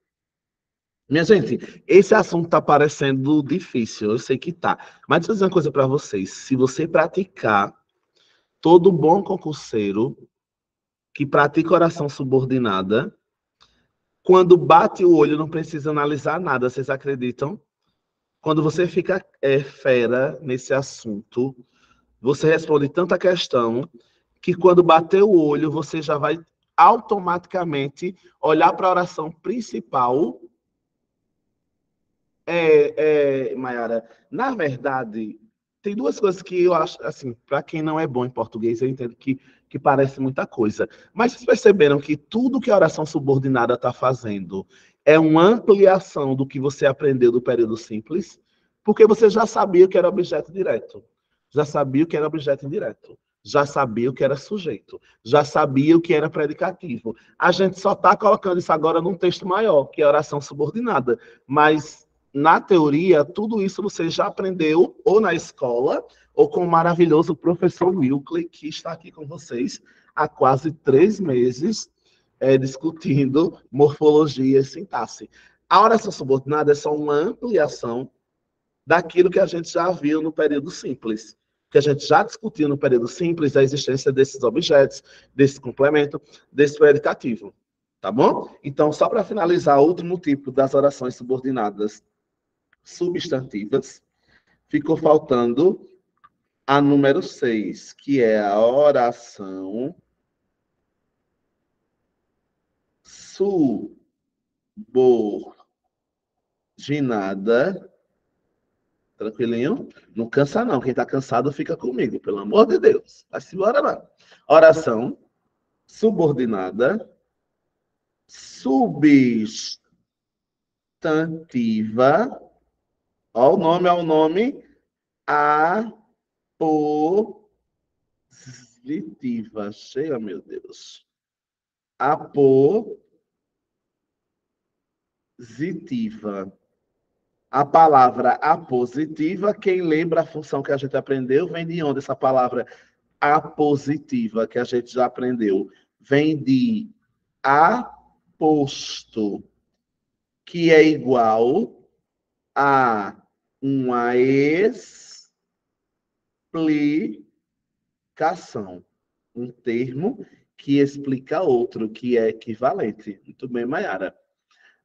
Minha gente, esse assunto está parecendo difícil, eu sei que tá. Mas deixa eu dizer uma coisa para vocês. Se você praticar, todo bom concurseiro que pratica oração subordinada, quando bate o olho, não precisa analisar nada, vocês acreditam? Quando você fica fera nesse assunto, você responde tanta questão que quando bater o olho, você já vai automaticamente olhar para a oração principal. Mayara, na verdade, tem duas coisas que eu acho, assim, para quem não é bom em português, eu entendo que parece muita coisa. Mas vocês perceberam que tudo que a oração subordinada está fazendo é uma ampliação do que você aprendeu do período simples? Porque você já sabia o que era objeto direto, já sabia o que era objeto indireto, já sabia o que era sujeito, já sabia o que era predicativo. A gente só está colocando isso agora num texto maior, que é a oração subordinada. Mas na teoria, tudo isso você já aprendeu ou na escola, ou com o maravilhoso professor Wilkley, que está aqui com vocês há quase 3 meses, discutindo morfologia e sintaxe. A oração subordinada é só uma ampliação daquilo que a gente já viu no período simples, que a gente já discutiu no período simples, a existência desses objetos, desse complemento, desse predicativo. Tá bom? Então, só para finalizar, o último tipo das orações subordinadas substantivas, ficou faltando a número 6, que é a oração subordinada. Tranquilinho? Não cansa, não. Quem está cansado fica comigo, pelo amor de Deus. Vai-se embora, não. Oração subordinada, substantiva. Ó, o nome é o nome. Apositiva. Chega, meu Deus. Apositiva. A palavra apositiva, quem lembra a função que a gente aprendeu, vem de onde essa palavra apositiva que a gente já aprendeu? Vem de aposto, que é igual a uma explicação. Um termo que explica outro, que é equivalente. Muito bem, Mayara.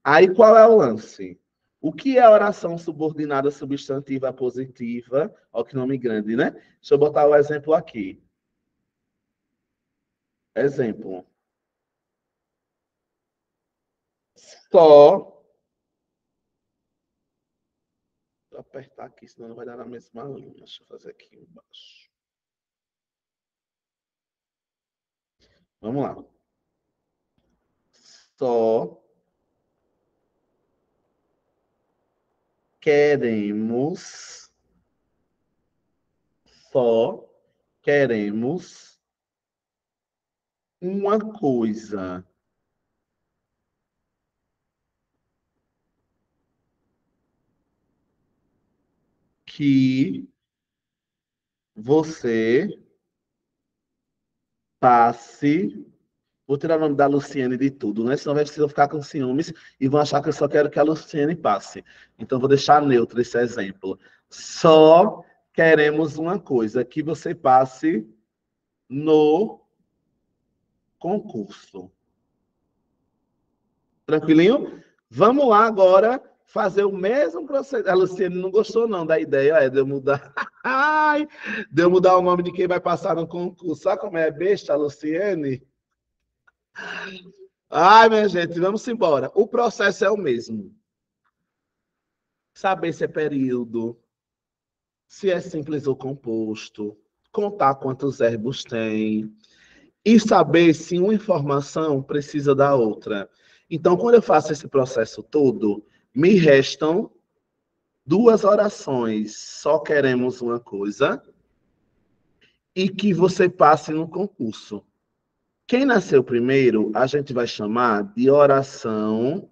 Aí qual é o lance? O que é oração subordinada substantiva positiva? Olha que nome grande, né? Deixa eu botar o exemplo aqui. Exemplo. Só. Vou apertar aqui, senão não vai dar na mesma linha. Deixa eu fazer aqui embaixo. Vamos lá. Só queremos. Só queremos uma coisa. Que você passe. Vou tirar o nome da Luciene de tudo, né? Senão vocês vão ficar com ciúmes e vão achar que eu só quero que a Luciene passe. Então, vou deixar neutro esse exemplo. Só queremos uma coisa, que você passe no concurso. Tranquilinho? Vamos lá agora fazer o mesmo procedimento. A Luciene não gostou, não, da ideia, de eu mudar. Ai, de eu mudar o nome de quem vai passar no concurso. Sabe como é besta, a Luciene? Ai, minha gente, vamos embora. O processo é o mesmo. Saber se é período, se é simples ou composto, contar quantos verbos tem e saber se uma informação precisa da outra. Então, quando eu faço esse processo todo, me restam 2 orações. Só queremos uma coisa e que você passe no concurso. Quem nasceu primeiro, a gente vai chamar de oração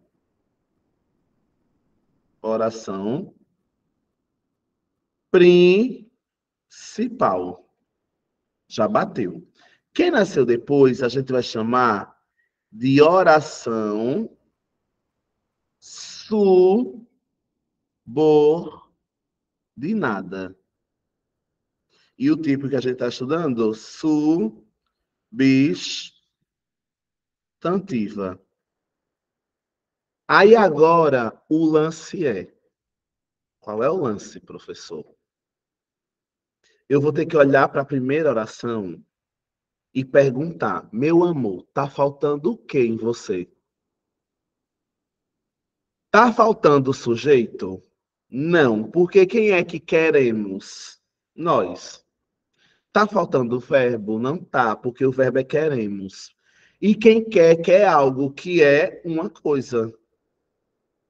principal. Já bateu. Quem nasceu depois, a gente vai chamar de oração subordinada. E o tipo que a gente está estudando? Substantiva. Aí agora o lance é. Qual é o lance, professor? Eu vou ter que olhar para a primeira oração e perguntar: meu amor, tá faltando o que em você? Tá faltando o sujeito? Não, porque quem é que queremos? Nós. Tá faltando o verbo? Não tá, porque o verbo é queremos. E quem quer algo que é uma coisa.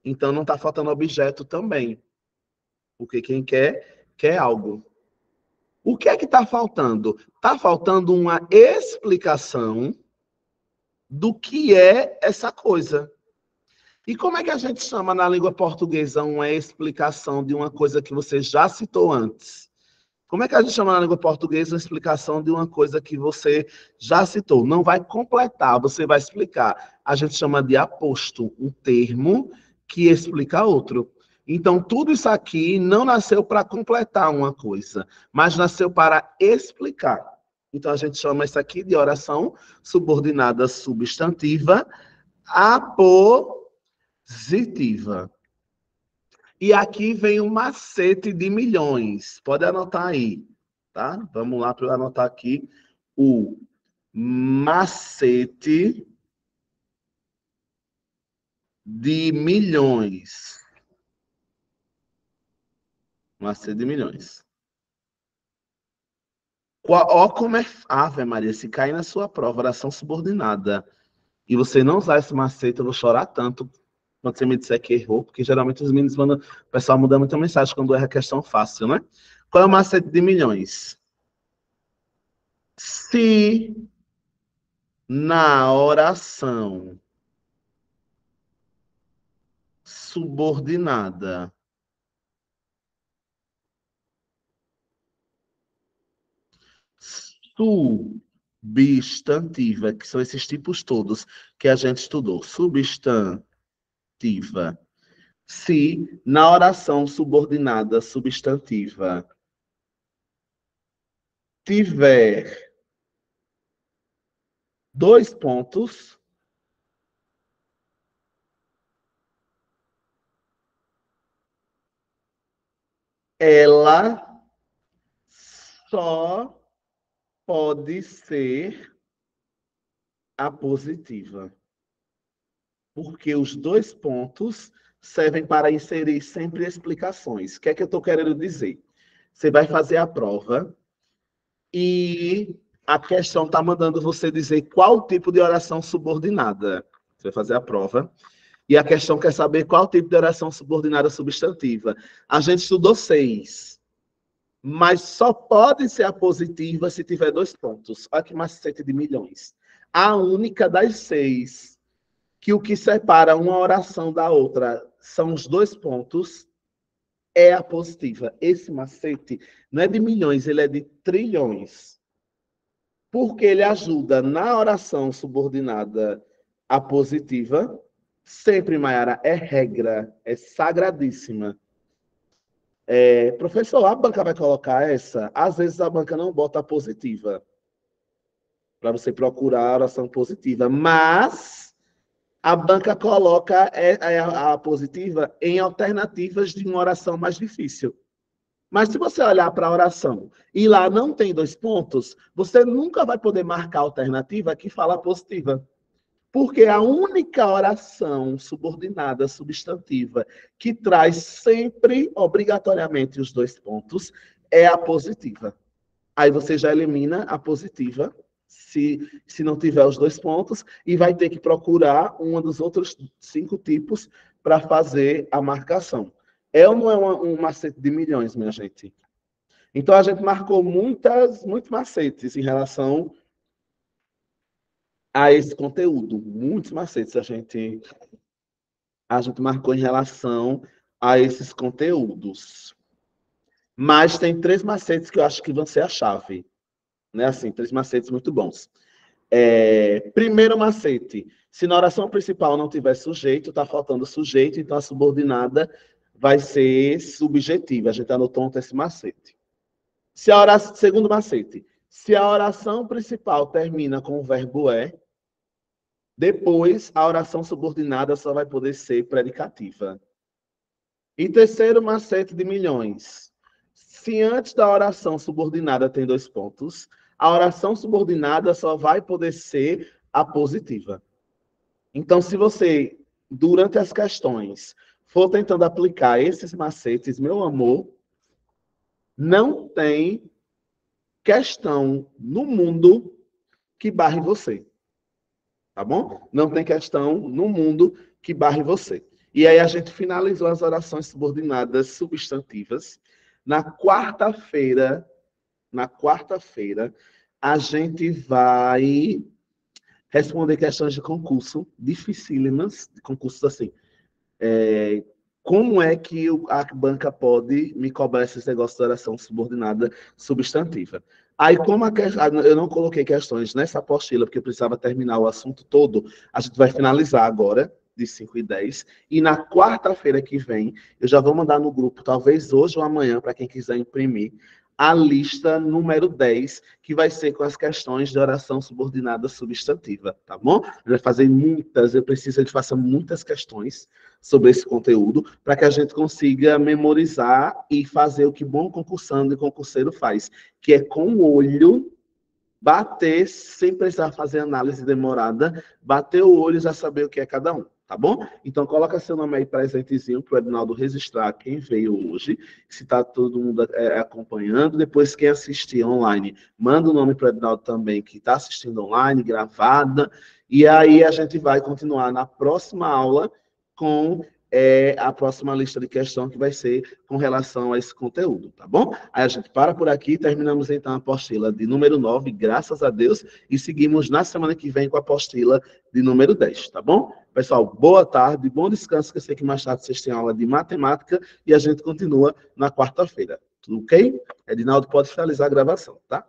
Então não tá faltando objeto também, porque quem quer algo. O que é que está faltando? Está faltando uma explicação do que é essa coisa. E como é que a gente chama na língua portuguesa uma explicação de uma coisa que você já citou antes? Como é que a gente chama na língua portuguesa uma explicação de uma coisa que você já citou? Não vai completar, você vai explicar. A gente chama de aposto, um termo que explica outro. Então, tudo isso aqui não nasceu para completar uma coisa, mas nasceu para explicar. Então, a gente chama isso aqui de oração subordinada substantiva apositiva. E aqui vem um macete de milhões. Pode anotar aí, tá? Vamos lá para eu anotar aqui o macete de milhões. Macete de milhões. Ó como é... Ave Maria, se cair na sua prova, oração subordinada, e você não usar esse macete, eu vou chorar tanto quando você me disser que errou, porque geralmente os meninos mandam... O pessoal manda muita mensagem quando erra questão fácil, né? Qual é o macete de milhões? Se na oração subordinada substantiva, que são esses tipos todos que a gente estudou, substantiva, se na oração subordinada substantiva tiver 2 pontos, ela só pode ser apositiva. Porque os 2 pontos servem para inserir sempre explicações. O que é que eu estou querendo dizer? Você vai fazer a prova e a questão está mandando você dizer qual tipo de oração subordinada. Você vai fazer a prova e a questão quer saber qual tipo de oração subordinada substantiva. A gente estudou 6, mas só pode ser a positiva se tiver 2 pontos. Olha que macete de milhões. A única das 6 que o que separa uma oração da outra são os 2 pontos, é a positiva. Esse macete não é de milhões, ele é de trilhões. Porque ele ajuda na oração subordinada a positiva. Sempre, Mayara, é regra, é sagradíssima. Professor, a banca vai colocar essa? Às vezes a banca não bota a positiva, para você procurar a oração positiva, mas A banca coloca a positiva em alternativas de uma oração mais difícil. Mas se você olhar para a oração e lá não tem 2 pontos, você nunca vai poder marcar a alternativa que fala positiva. Porque a única oração subordinada substantiva que traz sempre, obrigatoriamente, os 2 pontos é a positiva. Aí você já elimina a positiva, se não tiver os 2 pontos, e vai ter que procurar um dos outros 5 tipos para fazer a marcação. É ou não é um macete de milhões, minha gente? Então, a gente marcou muitos macetes em relação a esse conteúdo. Muitos macetes a gente marcou em relação a esses conteúdos. Mas tem 3 macetes que eu acho que vão ser a chave. Né? Assim, 3 macetes muito bons. Primeiro macete. Se na oração principal não tiver sujeito, está faltando sujeito, então a subordinada vai ser subjetiva. A gente anotou ontem esse macete. Segundo macete. Se a oração principal termina com o verbo depois a oração subordinada só vai poder ser predicativa. E terceiro macete de milhões. Se antes da oração subordinada tem 2 pontos, a oração subordinada só vai poder ser a positiva. Então, se você, durante as questões, for tentando aplicar esses macetes, meu amor, não tem questão no mundo que barre você. Tá bom? Não tem questão no mundo que barre você. E aí a gente finalizou as orações subordinadas substantivas. Na quarta-feira, a gente vai responder questões de concurso, dificílimas, de concursos assim. Como é que a banca pode me cobrar esses negócios de oração subordinada substantiva? Aí, como eu não coloquei questões nessa apostila, porque eu precisava terminar o assunto todo, a gente vai finalizar agora, de 5 e 10, e na quarta-feira que vem, eu já vou mandar no grupo, talvez hoje ou amanhã, para quem quiser imprimir, a lista número 10, que vai ser com as questões de oração subordinada substantiva, tá bom? Vai fazer muitas, eu preciso que a gente faça muitas questões sobre esse conteúdo, para que a gente consiga memorizar e fazer o que bom concursando e concurseiro faz, que é com o olho, bater, sem precisar fazer análise demorada, bater o olho e já saber o que é cada um. Tá bom? Então, coloca seu nome aí presentezinho para o Edinaldo registrar quem veio hoje, se está todo mundo acompanhando. Depois, quem assistir online, manda o nome para o Edinaldo também, que está assistindo online, gravada. E aí, a gente vai continuar na próxima aula com a próxima lista de questão, que vai ser com relação a esse conteúdo, tá bom? Aí a gente para por aqui, terminamos então a apostila de número 9, graças a Deus, e seguimos na semana que vem com a apostila de número 10, tá bom? Pessoal, boa tarde, bom descanso, que eu sei que mais tarde vocês têm aula de matemática, e a gente continua na quarta-feira, tudo ok? Edinaldo pode finalizar a gravação, tá?